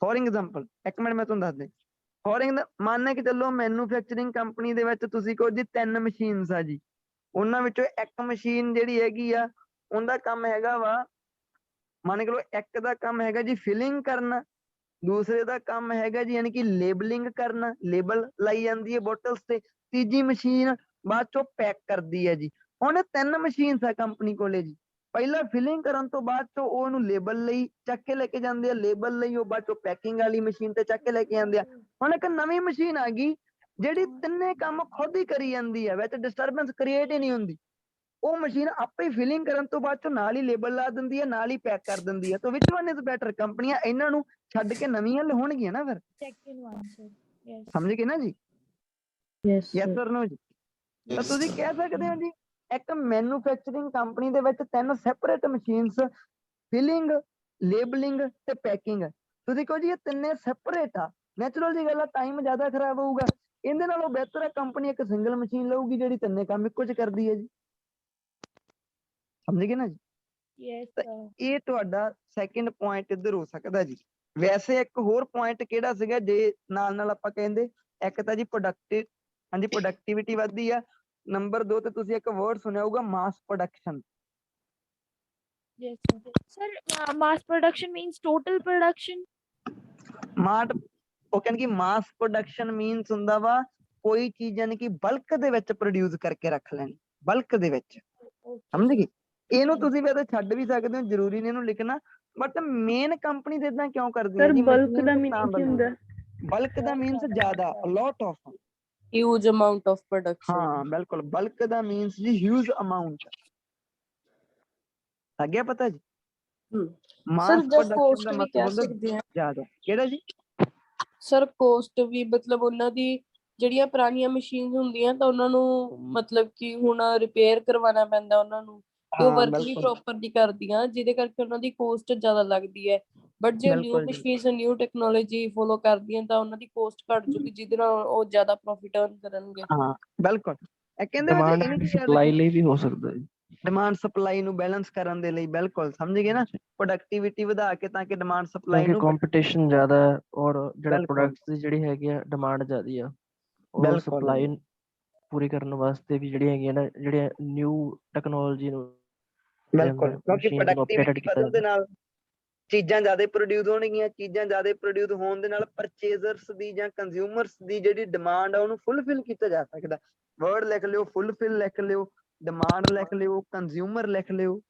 Speaker 1: ਫੋਰ ਐਗਜ਼ਾਮਪਲ ਇੱਕ ਮਿੰਟ ਮੈਂ ਤੁਹਾਨੂੰ ਦੱਸ ਦੇ। ਫੋਰ ਮੰਨ ਕੇ ਚੱਲੋ ਮੈਨੂਫੈਕਚਰਿੰਗ ਕੰਪਨੀ ਦੇ ਵਿੱਚ ਤੁਸੀਂ ਕਹੋ ਜੀ 3 ਮਸ਼ੀਨਸ ਆ ਜੀ, ਉਹਨਾਂ ਵਿੱਚੋਂ ਇੱਕ ਮਸ਼ੀਨ ਜਿਹੜੀ ਹੈਗੀ ਆ ਉਹਦਾ ਕੰਮ ਹੈਗਾ ਵਾ, ਮੰਨ ਕੇ ਲਓ ਇੱਕ ਦਾ ਕੰਮ ਹੈਗਾ ਜੀ ਫਿਲਿੰਗ ਕਰਨਾ, ਦੂਸਰੇ ਦਾ ਕੰਮ ਹੈਗਾ ਜੀ ਯਾਨੀ ਕਿ ਲੇਬਲਿੰਗ ਕਰਨਾ, ਲੇਬਲ ਲਾਈ ਜਾਂਦੀ ਹੈ ਬੋਟਲਸ ਤੇ, ਤੀਜੀ ਮਸ਼ੀਨ ਬਾਅਦ ਚੋਂ ਪੈਕ ਕਰਦੀ ਹੈ ਜੀ। ਹੁਣ 3 ਮਸ਼ੀਨਸ ਆ ਕੰਪਨੀ ਕੋਲੇ ਜੀ, ਪਹਿਲਾਂ ਫਿਲਿੰਗ ਕਰਨ ਤੋਂ ਬਾਅਦ ਚੋਂ ਉਹ ਉਹਨੂੰ ਲੇਬਲ ਲਈ ਚੱਕ ਕੇ ਲੈ ਕੇ ਜਾਂਦੇ ਆ, ਲੇਬਲ ਲਈ ਉਹ ਬਾਅਦ ਚੋਂ ਪੈਕਿੰਗ ਵਾਲੀ ਮਸ਼ੀਨ ਤੇ ਚੱਕ ਕੇ ਲੈ ਕੇ ਜਾਂਦੇ ਆ। ਹੁਣ ਇੱਕ ਨਵੀਂ ਮਸ਼ੀਨ ਆ ਗਈ ਜਿਹੜੀ ਤਿੰਨੇ ਕੰਮ ਖੁਦ ਹੀ ਕਰੀ ਜਾਂਦੀ ਹੈ, ਵਿੱਚ ਡਿਸਟਰਬੈਂਸ ਕ੍ਰੀਏਟ ਹੀ ਨਹੀਂ ਹੁੰਦੀ। ਉਹ ਮਸ਼ੀਨ ਆਪੇ ਫਿਲਿੰਗ ਕਰਨ ਤੋਂ ਬਾਅਦ ਚੋਂ ਨਾਲ ਹੀ ਲੇਬਲ ਲਾ ਦਿੰਦੀ ਹੈ, ਨਾਲ ਹੀ ਪੈਕ ਕਰ ਦਿੰਦੀ ਹੈ। ਤਾਂ ਵਿਚ ਵਨ ਇਜ਼ ਬੈਟਰ? ਕੰਪਨੀਆਂ ਇਹਨਾਂ ਨੂੰ ਛੱਡ ਕੇ ਨਵੀਆਂ ਲਿਆਉਣਗੀਆਂ ਨਾ ਫਿਰ।
Speaker 4: Second one sir. ਯੈਸ
Speaker 1: ਸਮਝ ਗਏ ਨਾ ਜੀ?
Speaker 2: Yes,
Speaker 1: yes
Speaker 2: sir.
Speaker 1: ਔਰ ਨੋ ਜੀ? ਤਾਂ ਤੁਸੀਂ ਕਹਿ ਸਕਦੇ ਹੋ ਜੀ ਇੱਕ ਮੈਨੂਫੈਕਚਰਿੰਗ ਕੰਪਨੀ ਦੇ ਵਿੱਚ 3 ਸੈਪਰੇਟ ਮਸ਼ੀਨਸ, ਫਿਲਿੰਗ, ਲੇਬਲਿੰਗ ਤੇ ਪੈਕਿੰਗ। ਤੁਸੀਂ ਕਹੋ ਜੀ ਇਹ ਤਿੰਨੇ ਸੈਪਰੇਟ ਆ, ਨੈਚੁਰਲ ਜੀ ਗੱਲ ਆ, ਟਾਈਮ ਜ਼ਿਆਦਾ ਖਰਾਬ ਹੋਊਗਾ। ਇਹਦੇ ਨਾਲੋਂ ਬਿਹਤਰ ਹੈ ਕੰਪਨੀ ਇੱਕ ਸਿੰਗਲ ਮਸ਼ੀਨ ਲਊਗੀ ਜਿਹੜੀ ਤਿੰਨੇ ਕੰਮ ਇੱਕੋ ਚ ਕਰਦੀ ਹੈ ਜੀ। ਸਮਝ ਗਏ ਨਾ ਜੀ?
Speaker 4: ਯੈਸ
Speaker 1: ਤਾਂ
Speaker 4: ਸਰ।
Speaker 1: ਇਹ ਤੁਹਾਡਾ ਸੈਕਿੰਡ ਪੁਆਇੰਟ ਇੱਧਰ ਹੋ ਸਕਦਾ ਜੀ। ਵੈਸੇ ਇੱਕ ਹੋਰ ਪੁਆਇੰਟ ਕਿਹੜਾ ਸੀਗਾ ਜੇ ਨਾਲ ਨਾਲ ਆਪਾਂ ਕਹਿੰਦੇ, ਇੱਕ ਤਾਂ ਜੀ ਹਾਂਜੀ ਪ੍ਰੋਡਕਟਿਵਿਟੀ ਵੱਧਦੀ ਆ। ਨੰਬਰ 2 ਤੇ ਤੁਸੀਂ ਇੱਕ ਵਰਡ ਸੁਣਿਆ ਹੋਊਗਾ ਮਾਸ production.
Speaker 4: Yes, sir. Sir, mass production means total production.
Speaker 1: ਉਹ ਕਹਿੰਦੇ ਕਿ ਮਾਸ ਪ੍ਰੋਡਕਸ਼ਨ ਮੀਨਸ ਹੁੰਦਾ ਵਾ ਕੋਈ ਚੀਜ਼ ਯਾਨੀ ਕਿ ਬਲਕ ਦੇ ਵਿੱਚ ਪ੍ਰੋਡਿਊਸ ਕਰਕੇ ਰੱਖ ਲੈਣੀ, ਬਲਕ ਦੇ ਵਿੱਚ। ਸਮਝ ਗਏ? ਇਹਨੂੰ ਤੁਸੀਂ ਵੈਸੇ ਛੱਡ ਵੀ ਸਕਦੇ ਹੋ, ਜ਼ਰੂਰੀ ਨਹੀਂ ਇਹਨੂੰ ਲਿਖਣਾ, ਬਟ ਮੇਨ ਕੰਪਨੀ ਦੇ ਇਦਾਂ ਕਿਉਂ ਕਰਦੀਆਂ
Speaker 2: Sir,
Speaker 1: ਜੀ?
Speaker 2: bulk ਦਾ meaning ਕੀ ਹੁੰਦਾ?
Speaker 1: ਬਲਕ ਦਾ ਮੀਨਸ ਜ਼ਿਆਦਾ, lot of.
Speaker 3: Huge amount of production.
Speaker 1: ਹਾਂ ਬਿਲਕੁਲ, ਬਲਕ ਦਾ ਮੀਨਸ ਜੀ ਹਿਊਜ ਅਮਾਉਂਟ। ਲੱਗ ਗਿਆ ਪਤਾ ਜੀ?
Speaker 3: Sir,
Speaker 1: ਮਾਸ
Speaker 3: just
Speaker 1: ਪ੍ਰੋਡਕਸ਼ਨ
Speaker 3: cost
Speaker 1: ਦਾ
Speaker 3: ਵੀ
Speaker 1: ਮਤਲਬ
Speaker 3: ਕਹਿ
Speaker 1: ਹੁੰਦਾ
Speaker 3: ਸਕਦੇ ਹਾਂ।
Speaker 1: ਜ਼ਿਆਦਾ। ਕਿਹੜਾ ਜੀ?
Speaker 3: Sir, cost ਵੀ ਮਤਲਬ ਉਹਨਾਂ ਦੀ ਜਿਹੜੀਆਂ ਪੁਰਾਣੀਆਂ ਮਸ਼ੀਨਸ ਹੁੰਦੀਆਂ ਤਾਂ ਉਹਨਾਂ ਨੂੰ ਮਤਲਬ ਕਿ ਹੁਣ ਰਿਪੇਅਰ ਕਰਵਾਉਣਾ ਪੈਂਦਾ ਉਹਨਾਂ ਨੂੰ, ਤੇ ਉਹ
Speaker 1: ਹਾਂ
Speaker 3: ਵਰਕ ਵੀ
Speaker 1: ਬਿਲਕੁਲ
Speaker 3: ਪ੍ਰੋਪਰ ਨਹੀਂ ਕਰਦੀਆਂ, ਜਿਹਦੇ ਕਰਕੇ ਉਹਨਾਂ ਦੀ ਕੋਸਟ ਜ਼ਿਆਦਾ ਲੱਗਦੀ ਹੈ। ਬਟ ਜੇ ਨਿਊ
Speaker 1: ਬਿਲਕੁਲ ਜੀ।
Speaker 3: ਮਸ਼ੀਨਸ ਨਿਊ ਟੈਕਨੋਲੋਜੀ ਫੋਲੋ ਕਰਦੀਆਂ ਤਾਂ ਉਹਨਾਂ ਦੀ ਕੋਸਟ ਘੱਟ ਜੂਗੀ, ਜਿਹਦੇ ਨਾਲ ਉਹ ਜ਼ਿਆਦਾ ਪ੍ਰੋਫਿਟ ਅਰਨ ਕਰਨਗੇ।
Speaker 1: ਹਾਂ ਬਿਲਕੁਲ। ਇਹ ਕਹਿੰਦੇ
Speaker 5: ਡਿਮਾਂਡ ਸਪਲਾਈ ਲਈ ਵੀ ਹੋ ਸਕਦਾ ਹੈ।
Speaker 1: ਡਿਮਾਂਡ ਸਪਲਾਈ ਨੂੰ ਬੈਲੈਂਸ ਕਰਨ ਦੇ ਲਈ, ਬਿਲਕੁਲ ਸਮਝ ਗਏ ਨਾ? ਪ੍ਰੋਡਕਟਿਵਿਟੀ ਵਧਾ ਕੇ ਤਾਂ ਕਿ ਡਿਮਾਂਡ ਸਪਲਾਈ
Speaker 5: ਕਿਉਂਕਿ
Speaker 1: ਨੂੰ
Speaker 5: ਕੰਪੀਟੀਸ਼ਨ ਜ਼ਿਆਦਾ ਹੈ ਔਰ ਜਿਹੜਾ
Speaker 1: ਬਿਲਕੁਲ
Speaker 5: ਪ੍ਰੋਡਕਟਸ ਦੀ ਜਿਹੜੀ ਹੈਗੀ ਆ ਡਿਮਾਂਡ ਜ਼ਿਆਦੀ ਆ, ਉਹ
Speaker 1: ਬਿਲਕੁਲ
Speaker 5: ਸਪਲਾਈ ਪੂਰੀ ਕਰਨ ਵਾਸਤੇ ਵੀ ਜਿਹੜੀਆਂ ਹੈਗੀਆਂ ਨਾ, ਜਿਹੜੀਆਂ ਨਿਊ ਟੈਕਨੋਲੋਜੀ ਨੂੰ
Speaker 1: ਬਿਲਕੁਲ, ਕਿਉਂਕਿ
Speaker 5: ਮਸ਼ੀਨ ਨੂੰ ਅਪਡੇਟਡ
Speaker 1: ਪ੍ਰੋਡਕਟਿਵਿਟੀ
Speaker 5: ਕੀਤਾ
Speaker 1: ਵਧਣ ਦੇ
Speaker 5: ਜਾਂਦਾ।
Speaker 1: ਨਾਲ ਚੀਜ਼ਾਂ ਜ਼ਿਆਦਾ ਪ੍ਰੋਡਿਊਸ ਹੋਣਗੀਆਂ, ਚੀਜ਼ਾਂ ਜ਼ਿਆਦਾ ਪ੍ਰੋਡਿਊਸ ਹੋਣ ਦੇ ਨਾਲ ਪਰਚੇਜ਼ਰਸ ਦੀ ਜਾਂ ਕੰਜ਼ਿਊਮਰਸ ਦੀ ਜਿਹੜੀ ਡਿਮਾਂਡ ਆ ਉਹਨੂੰ ਫੁੱਲਫਿਲ ਕੀਤਾ ਜਾ ਸਕਦਾ। ਵਰਡ ਲਿਖ ਲਿਓ, ਫੁੱਲਫਿਲ ਲਿਖ ਲਿਓ, ਡਿਮਾਂਡ ਲਿਖ ਲਿਓ, ਕੰਜ਼ਿਊਮਰ ਲਿਖ ਲਿਓ,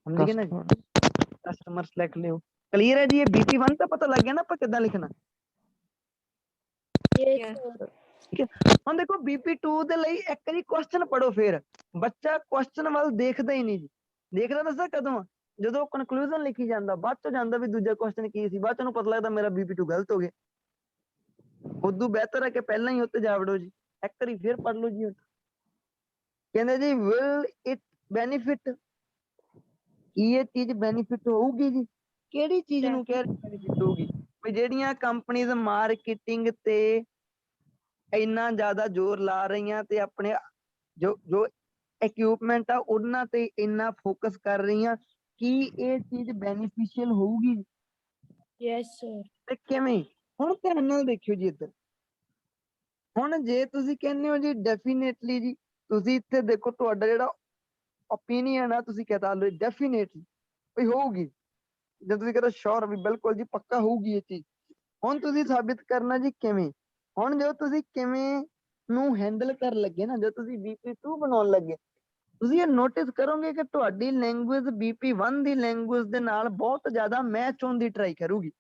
Speaker 1: ਸਮਝ ਗਏ ਨਾ ਜੀ? ਕਸਟਮਰਸ ਲਿਖ ਲਿਓ। ਕਲੀਅਰ ਹੈ ਜੀ? ਇਹ BP1 ਤਾਂ ਪਤਾ ਲੱਗ ਗਿਆ ਨਾ ਆਪਾਂ ਕਿੱਦਾਂ ਲਿਖਣਾ?
Speaker 4: Yes, sir.
Speaker 1: ਹੁਣ ਦੇਖੋ BP2 ਦੇ ਲਈ ਇੱਕ ਵਾਰੀ ਕੁਐਸਚਨ ਪੜੋ, ਫਿਰ ਬੱਚਾ ਕੁਐਸਚਨ ਵੱਲ ਦੇਖਦਾ ਹੀ ਨਹੀਂ ਜੀ। ਦੇਖਦਾ ਦੱਸਾਂ ਕਦੋਂ ਆ? ਜਦੋਂ ਕਨਕਲੂਜਨ ਲਿਖੀ ਜਾਂਦਾ, ਬਾਅਦ ਚੋਂ ਜਾਂਦਾ ਵੀ ਦੂਜਾ ਕੁਐਸਚਨ ਕੀ ਸੀ, ਬਾਅਦ ਚ ਉਹਨੂੰ ਪਤਾ ਲੱਗਦਾ ਮੇਰਾ BP2 ਗਲਤ ਹੋ ਗਿਆ। ਉਦੋਂ ਬਿਹਤਰ ਹੈ ਕਿ ਪਹਿਲਾਂ ਹੀ ਉੱਤੇ ਜਾ ਵੜੋ ਜੀ, ਇੱਕ ਵਾਰੀ ਫਿਰ ਪੜ ਲਓ ਜੀ। ਕਹਿੰਦੇ ਜੀ will it ਬੈਨੀਫਿਟ ਕੀ ਇਹ ਚੀਜ਼ ਬੈਨੀਫਿਟ ਹੋਊਗੀ ਜੀ? ਕਿਹੜੀ ਚੀਜ਼ ਨੂੰ ਕਹਿ ਰਹੇ ਬੈਨੀਫਿਟ ਹੋਊਗੀ? ਵੀ ਜਿਹੜੀਆਂ ਕੰਪਨੀਜ਼ ਮਾਰਕੀਟਿੰਗ ਤੇ ਇੰਨਾ ਜ਼ਿਆਦਾ ਜ਼ੋਰ ਲਾ ਰਹੀਆਂ ਤੇ ਆਪਣੇ ਜੋ ਜੋ ਇਕਵਿਪਮੈਂਟ ਆ ਉਹਨਾਂ ਤੇ ਇੰਨਾ ਫੋਕਸ ਕਰ ਰਹੀਆਂ, ਕੀ ਇਹ ਚੀਜ਼ ਬੈਨੀਫੀਸ਼ੀਅਲ ਹੋਊਗੀ?
Speaker 4: Yes sir.
Speaker 1: ਤੇ ਕਿਵੇਂ? ਹੁਣ ਧਿਆਨ ਨਾਲ ਦੇਖਿਓ ਜੀ ਇੱਧਰ। ਹੁਣ ਜੇ ਤੁਸੀਂ ਕਹਿੰਦੇ ਹੋ ਜੀ ਡੈਫੀਨੇਟਲੀ ਜੀ, ਤੁਸੀਂ ਇੱਥੇ ਦੇਖੋ ਤੁਹਾਡਾ ਜਿਹੜਾ ਓਪੀਨੀਅਨ ਆ, ਤੁਸੀਂ ਕਹਤਾ ਲਓ ਡੈਫੀਨੇਟਲੀ ਵੀ ਹੋਊਗੀ। ਜੇ ਤੁਸੀਂ ਕਹਿੰਦੇ ਸ਼ੋਰ ਵੀ ਬਿਲਕੁਲ ਜੀ ਪੱਕਾ ਹੋਊਗੀ ਇਹ ਚੀਜ਼, ਹੁਣ ਤੁਸੀਂ ਸਾਬਿਤ ਕਰਨਾ ਜੀ ਕਿਵੇਂ? ਹੁਣ ਜਦੋਂ ਤੁਸੀਂ ਕਿਵੇਂ ਨੂੰ ਹੈਂਡਲ ਕਰਨ ਲੱਗੇ ਨਾ, ਜਦੋਂ ਤੁਸੀਂ BP2 ਬਣਾਉਣ ਲੱਗੇ, ਤੁਸੀਂ ਇਹ ਨੋਟਿਸ ਕਰੋਗੇ ਕਿ ਤੁਹਾਡੀ ਲੈਂਗੁਏਜ BP1 ਦੀ ਲੈਂਗੁਏਜ ਦੇ ਨਾਲ ਬਹੁਤ ਜ਼ਿਆਦਾ ਮੈਚ ਹੋਣ ਦੀ ਟਰਾਈ ਕਰੂਗੀ।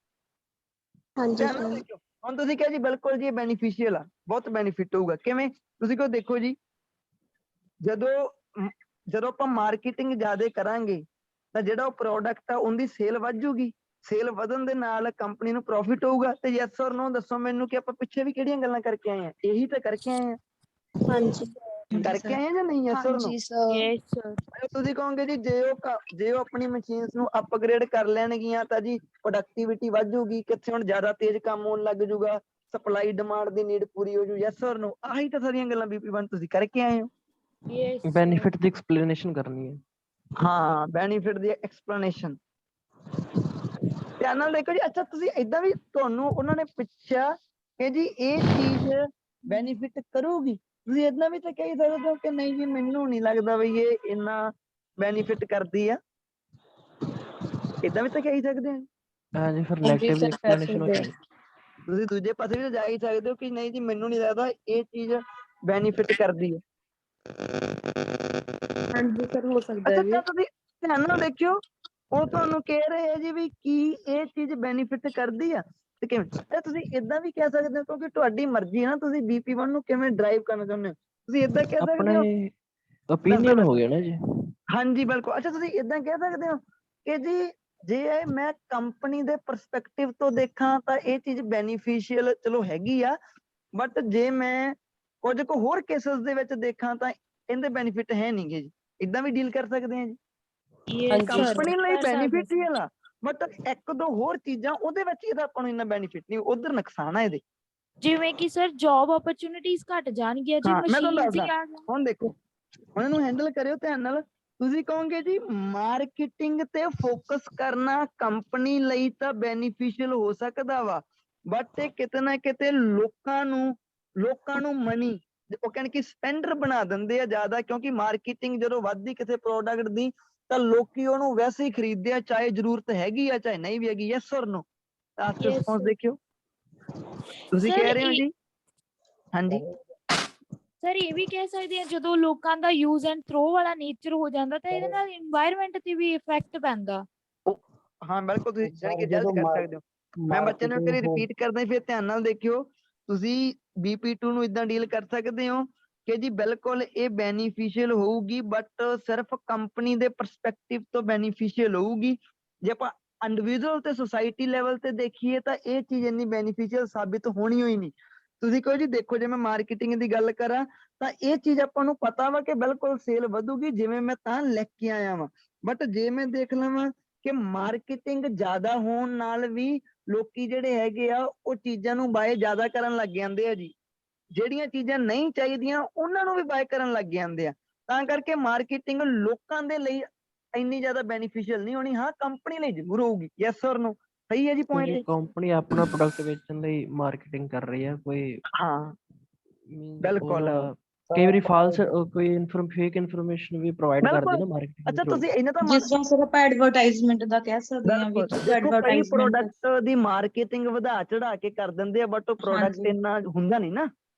Speaker 2: ਹਾਂਜੀ
Speaker 1: ਧਿਆਨ ਨਾਲ
Speaker 2: ਸਰ।
Speaker 1: ਦੇਖਿਓ। ਹੁਣ ਤੁਸੀਂ ਕਿਹਾ ਜੀ ਬਿਲਕੁਲ ਜੀ ਇਹ ਬੈਨੀਫੀਸ਼ੀਅਲ ਆ, ਬਹੁਤ ਬੈਨੀਫਿਟ ਹੋਊਗਾ। ਕਿਵੇਂ? ਤੁਸੀਂ ਕਹੋ ਦੇਖੋ ਜੀ, ਜਦੋਂ ਆਪਾਂ ਮਾਰਕੀਟਿੰਗ ਜ਼ਿਆਦਾ ਕਰਾਂਗੇ ਤਾਂ ਜਿਹੜਾ ਉਹ ਪ੍ਰੋਡਕਟ ਆ ਉਹਦੀ ਸੇਲ ਵੱਧ ਜੂਗੀ। ਸੇਲ ਵਧਣ ਦੇ ਨਾਲ ਕੰਪਨੀ ਨੂੰ ਪ੍ਰੋਫਿਟ ਹੋਊਗਾ। ਤੇ ਯੈਸ ਔਰ ਨੋ ਦੱਸੋ ਮੈਨੂੰ ਕਿ ਆਪਾਂ ਪਿੱਛੇ ਵੀ ਕਿਹੜੀਆਂ ਗੱਲਾਂ ਕਰਕੇ ਆਏ ਆ? ਇਹੀ ਤਾਂ ਕਰਕੇ ਆਏ ਆ।
Speaker 2: ਹਾਂਜੀ
Speaker 1: ਕਰਕੇ ਆਏ ਆ ਜਾਂ ਨਹੀਂ? ਯੈਸ ਔਰ ਨੋ?
Speaker 4: Yes sir.
Speaker 1: ਤੁਸੀਂ ਕਹੋਗੇ ਜੀ ਜੇ ਉਹ ਆਪਣੀ ਮਸ਼ੀਨਸ ਨੂੰ ਅਪਗ੍ਰੇਡ ਕਰ ਲੈਣਗੀਆਂ ਤਾਂ ਜੀ ਪ੍ਰੋਡਕਟਿਵਿਟੀ ਵੱਧ ਜੂਗੀ, ਕਿੱਥੇ ਹੁਣ ਜ਼ਿਆਦਾ ਤੇਜ਼ ਕੰਮ ਹੋਣ ਲੱਗ ਜੂਗਾ, ਸਪਲਾਈ ਡਿਮਾਂਡ ਦੀ ਨੀਡ ਪੂਰੀ ਹੋ ਜੂ। ਯੈਸ ਔਰ ਨੋ? ਆਹੀ ਤਾਂ ਸਾਰੀਆਂ ਗੱਲਾਂ BP1 ਤੁਸੀਂ ਕਰਕੇ ਆਏ ਹੋ।
Speaker 4: ਯੈਸ
Speaker 5: ਬੈਨੀਫਿਟ ਦੀ ਐਕਸਪਲੇਨੇਸ਼ਨ ਕਰਨੀ ਹੈ।
Speaker 1: ਹਾਂ, ਬੈਨੀਫਿਟ ਦੀ ਐਕਸਪਲੇਨੇਸ਼ਨ। ਧਿਆਨ ਨਾਲ ਦੇਖੋ ਜੀ। ਅੱਛਾ, ਤੁਸੀਂ ਏਦਾਂ ਵੀ ਤੁਹਾਨੂੰ ਉਹਨਾਂ ਨੇ ਪੁੱਛਿਆ ਕਿ ਜੀ ਇਹ ਚੀਜ਼ ਬੈਨੀਫਿਟ ਕਰੂਗੀ, ਤੁਸੀਂ ਏਦਾਂ ਵੀ ਤਾਂ ਕਹਿ ਸਕਦੇ ਹੋ ਕਿ ਨਹੀਂ ਜੀ ਮੈਨੂੰ ਨਹੀਂ ਲੱਗਦਾ ਵੀ ਇਹ ਇੰਨਾ ਬੈਨੀਫਿਟ ਕਰਦੀ ਆ। ਏਦਾਂ ਵੀ ਤਾਂ ਕਹਿ ਸਕਦੇ ਹੋ।
Speaker 5: ਹਾਂਜੀ, ਫਿਰ
Speaker 3: ਹਾਂਜੀ
Speaker 5: ਨੈਗੇਟਿਵ ਦੀ
Speaker 3: sir, ਕਰ
Speaker 5: ਐਕਸਪਲੇਨੇਸ਼ਨ ਹੋ
Speaker 3: ਸਕਦੇ ਹਾਂ।
Speaker 5: ਜਾਏਗੀ।
Speaker 1: ਤੁਸੀਂ ਦੂਜੇ ਪਾਸੇ ਵੀ ਤਾਂ ਜਾ ਹੀ ਸਕਦੇ ਹੋ ਕਿ ਨਹੀਂ ਜੀ ਮੈਨੂੰ ਨਹੀਂ ਲੱਗਦਾ ਇਹ ਚੀਜ਼ ਬੈਨੀਫਿਟ ਕਰਦੀ ਹੈ।
Speaker 2: ਹਾਂਜੀ ਸਰ, ਹੋ ਸਕਦਾ
Speaker 1: ਅੱਛਾ
Speaker 2: ਹੈ ਜੀ।
Speaker 1: ਤੁਸੀਂ ਧਿਆਨ ਨਾਲ ਦੇਖਿਓ, ਉਹ ਤੁਹਾਨੂੰ ਕਹਿ ਰਹੇ ਆ ਜੀ ਵੀ ਕੀ ਇਹ ਚੀਜ਼ ਬੈਨੀਫਿਟ ਕਰਦੀ ਆ ਤੇ ਕਿਵੇਂ? ਤੇ ਤੁਸੀਂ ਏਦਾਂ ਵੀ ਕਹਿ ਸਕਦੇ ਹੋ ਕਿਉਂਕਿ ਤੁਹਾਡੀ ਮਰਜ਼ੀ ਹੈ ਨਾ, ਤੁਸੀਂ BP1 ਨੂੰ ਕਿਵੇਂ ਡਰਾਈਵ ਕਰਨਾ ਚਾਹੁੰਦੇ ਹੋ। ਤੁਸੀਂ ਏਦਾਂ ਕਹਿ ਸਕਦੇ ਹੋ।
Speaker 5: ਆਪਣੇ ਓਪੀਨੀਅਨ ਹੋ ਗਿਆ ਨਾ ਜੀ।
Speaker 1: ਹਾਂਜੀ ਬਿਲਕੁਲ। ਅੱਛਾ, ਤੁਸੀਂ ਏਦਾਂ ਕਹਿ ਸਕਦੇ ਹੋ ਕਿ ਜੀ ਜੇ ਮੈਂ ਕੰਪਨੀ ਦੇ ਪਰਸਪੈਕਟਿਵ ਤੋਂ ਦੇਖਾਂ ਤਾਂ ਇਹ ਚੀਜ਼ ਬੈਨੀਫੀਸ਼ੀਅਲ ਚਲੋ ਹੈਗੀ ਆ, ਬਟ ਜੇ ਮੈਂ ਕੁਝ ਕੁ ਹੋਰ ਕੇਸਸ ਦੇ ਵਿੱਚ ਦੇਖਾਂ ਤਾਂ ਇਹਦੇ ਬੈਨੀਫਿਟ ਹੈ ਨਹੀਂਗੇ ਜੀ। ਏਦਾਂ ਵੀ ਡੀਲ ਕਰ ਸਕਦੇ ਆ ਜੀ।
Speaker 4: ਯੈਸ
Speaker 1: ਕੰਪਨੀ ਲਈ
Speaker 4: ਕਰ ਸਕਦੇ
Speaker 1: ਬੈਨੀਫਿਸ਼ੀਅਲ ਆ, ਬਟ ਇੱਕ ਦੋ ਹੋਰ ਚੀਜ਼ਾਂ ਉਹਦੇ ਵਿੱਚ ਇਹਦਾ ਆਪਾਂ ਨੂੰ ਇੰਨਾ ਬੈਨੀਫਿਟ ਨਹੀਂ, ਉਧਰ ਨੁਕਸਾਨ ਆ ਇਹਦੇ।
Speaker 4: ਜਿਵੇਂ ਕਿ ਸਰ ਜੌਬ ਓਪਰਚੁਨਿਟੀਜ਼ ਘਟ ਜਾਣਗੀਆਂ ਜੇ
Speaker 1: ਹਾਂ, ਮੈਂ ਤੁਹਾਨੂੰ
Speaker 4: ਮਸ਼ੀਨਸ ਹੀ
Speaker 1: ਦੱਸਦਾ।
Speaker 4: ਆ ਜਾਣ।
Speaker 1: ਹੁਣ ਦੇਖੋ, ਹੁਣ ਇਹਨੂੰ ਹੈਂਡਲ ਕਰਿਓ ਧਿਆਨ ਨਾਲ। ਤੁਸੀਂ ਕਹੋਗੇ ਜੀ ਮਾਰਕੀਟਿੰਗ ਤੇ ਫੋਕਸ ਕਰਨਾ ਕੰਪਨੀ ਲਈ ਤਾਂ ਬੈਨੀਫੀਸ਼ੀਅਲ ਹੋ ਸਕਦਾ ਵਾ, ਬਟ ਇਹ ਕਿਤੇ ਨਾ ਕਿਤੇ ਲੋਕਾਂ ਨੂੰ ਮਨੀ, ਉਹ ਕਹਿੰਦੇ ਕਿ ਸਪੈਂਡਰ ਬਣਾ ਦਿੰਦੇ ਆ ਜ਼ਿਆਦਾ, ਕਿਉਂਕਿ ਮਾਰਕੀਟਿੰਗ ਜਦੋਂ ਵੱਧਦੀ ਕਿਸੇ ਪ੍ਰੋਡਕਟ ਦੀ ਤਾਂ ਲੋਕੀ ਉਹਨੂੰ ਵੈਸੇ ਹੀ ਖਰੀਦਦੇ ਆ, ਚਾਹੇ ਜ਼ਰੂਰਤ ਹੈਗੀ ਆ ਚਾਹੇ ਨਹੀਂ ਵੀ ਹੈਗੀ। ਯੈਸ ਔਰ no? Ask
Speaker 4: Yes,
Speaker 1: response
Speaker 4: sir.
Speaker 1: ਦੇਖਿਓ। ਤੁਸੀਂ
Speaker 4: Sir,
Speaker 1: ਕਹਿ ਰਹੇ ਹੋ ਜੀ। ਹਾਂਜੀ
Speaker 4: ਸਰ ਇਹ ਵੀ ਕਹਿ ਸਕਦੇ ਆ ਜਦੋਂ ਲੋਕਾਂ ਦਾ ਯੂਜ਼ ਐਂਡ ਥਰੋ ਵਾਲਾ ਨੇਚਰ ਹੋ ਜਾਂਦਾ ਤਾਂ ਇਹਦੇ ਨਾਲ এনवायरमेंट ਤੇ ਵੀ ਇਫੈਕਟ ਪੈਂਦਾ।
Speaker 1: ਹਾਂ ਬਿਲਕੁਲ, ਤੁਸੀਂ ਜਾਣੀ ਕਿ ਜੱਜ ਕਰ ਸਕਦੇ ਹੋ। ਮੈਂ ਬੱਚੇ ਨੂੰ ਇੱਕ ਵਾਰੀ ਰਿਪੀਟ ਕਰਦਾ, ਫਿਰ ਧਿਆਨ ਨਾਲ ਦੇਖਿਓ। ਤੁਸੀਂ BP2 ਨੂੰ ਇਦਾਂ ਡੀਲ ਕਰ ਸਕਦੇ ਹੋ ਕਿ ਜੀ ਬਿਲਕੁਲ ਇਹ ਬੈਨੀਫੀਸ਼ੀਅਲ ਹੋਊਗੀ, ਬਟ ਸਿਰਫ ਕੰਪਨੀ ਦੇ ਪਰਸਪੈਕਟਿਵ ਤੋਂ ਬੈਨੀਫੀਸ਼ੀਅਲ ਹੋਊਗੀ। ਜੇ ਆਪਾਂ ਇੰਡੀਵਿਜੂਅਲ ਤੇ ਸੁਸਾਇਟੀ ਲੈਵਲ ਤੇ ਦੇਖੀਏ ਤਾਂ ਇਹ ਚੀਜ਼ ਇੰਨੀ ਬੈਨੀਫੀਸ਼ੀਅਲ ਸਾਬਿਤ ਹੋਣੀ ਹੋਈ ਨਹੀਂ। ਤੁਸੀਂ ਕਹੋ ਜੀ ਦੇਖੋ, ਜੇ ਮੈਂ ਮਾਰਕੀਟਿੰਗ ਦੀ ਗੱਲ ਕਰਾਂ ਤਾਂ ਇਹ ਚੀਜ਼ ਆਪਾਂ ਨੂੰ ਪਤਾ ਵਾ ਕਿ ਬਿਲਕੁਲ ਸੇਲ ਵਧੂਗੀ, ਜਿਵੇਂ ਮੈਂ ਤਾਂ ਲਿਖ ਕੇ ਆਇਆ ਵਾਂ। ਬਟ ਜੇ ਮੈਂ ਦੇਖ ਲਵਾਂ ਕਿ ਮਾਰਕੀਟਿੰਗ ਜ਼ਿਆਦਾ ਹੋਣ ਨਾਲ ਵੀ ਲੋਕੀ ਜਿਹੜੇ ਹੈਗੇ ਆ ਉਹ ਚੀਜ਼ਾਂ ਨੂੰ ਬਾਏ ਜ਼ਿਆਦਾ ਕਰਨ ਲੱਗ ਜਾਂਦੇ ਆ ਜੀ। ਜਿਹੜੀਆਂ ਚੀਜ਼ਾਂ ਨਹੀਂ ਚਾਹੀਦੀਆਂ ਉਹਨਾਂ ਨੂੰ ਵੀ ਬਾਏ ਕਰਨ ਲੱਗ ਜਾਂਦੇ ਆ। ਤਾਂ ਕਰਕੇ ਮਾਰਕੀਟਿੰਗ ਲੋਕਾਂ ਦੇ ਲਈ ਇੰਨੀ ਜ਼ਿਆਦਾ ਬੈਨੀਫੀਸ਼ੀਅਲ ਨਹੀਂ ਹੋਣੀ। ਹਾਂ, ਕੰਪਨੀ ਲਈ ਜ਼ਰੂਰ ਹੋਊਗੀ। ਯੈਸ ਔਰ ਨੋ? ਸਹੀ ਹੈ ਜੀ
Speaker 5: ਕਿਉਂਕਿ
Speaker 1: ਪੁਆਇੰਟ?
Speaker 5: ਕੰਪਨੀ ਆਪਣਾ ਪ੍ਰੋਡਕਟ ਵੇਚਣ ਲਈ ਮਾਰਕੀਟਿੰਗ ਕਰ ਰਹੀ ਹੈ। ਕੋਈ
Speaker 1: ਹਾਂ
Speaker 5: ਮੀਨਸ
Speaker 1: ਬਿਲਕੁਲ
Speaker 5: ਉਹਦਾ ਕਈ ਵਾਰੀ ਫਾਲਸ ਕੋਈ ਫੇਕ ਇਨਫੋਰਮੇਸ਼ਨ ਵੀ ਪ੍ਰੋਵਾਈਡ ਕਰਦੀ ਨਾ ਮਾਰਕੀਟਿੰਗ ਦੇ
Speaker 1: ਅੱਛਾ,
Speaker 5: ਥਰੂ।
Speaker 1: ਤੁਸੀਂ ਇਹਨਾਂ ਤਾਂ
Speaker 2: ਜਿਸ ਤਰ੍ਹਾਂ ਸਰ ਆਪਾਂ ਐਡਵਰਟਾਈਜ਼ਮੈਂਟ ਦਾ ਕਹਿ ਸਕਦੇ ਹਾਂ ਵੀ
Speaker 1: ਬਿਲਕੁਲ
Speaker 2: ਥਰੂ
Speaker 1: ਦੇਖੋ, ਕਈ
Speaker 2: ਐਡਵਰਟਾਈਜ਼ਮੈਂਟ।
Speaker 1: ਪ੍ਰੋਡਕਟ ਦੀ ਮਾਰਕੀਟਿੰਗ ਵਧਾ ਚੜਾ ਕੇ ਕਰ ਦਿੰਦੇ ਆ, ਬਟ ਉਹ ਪ੍ਰੋਡਕਟ
Speaker 2: ਹਾਂਜੀ
Speaker 1: ਇੰਨਾ ਹੁੰਦਾ ਨਹੀਂ ਨਾ।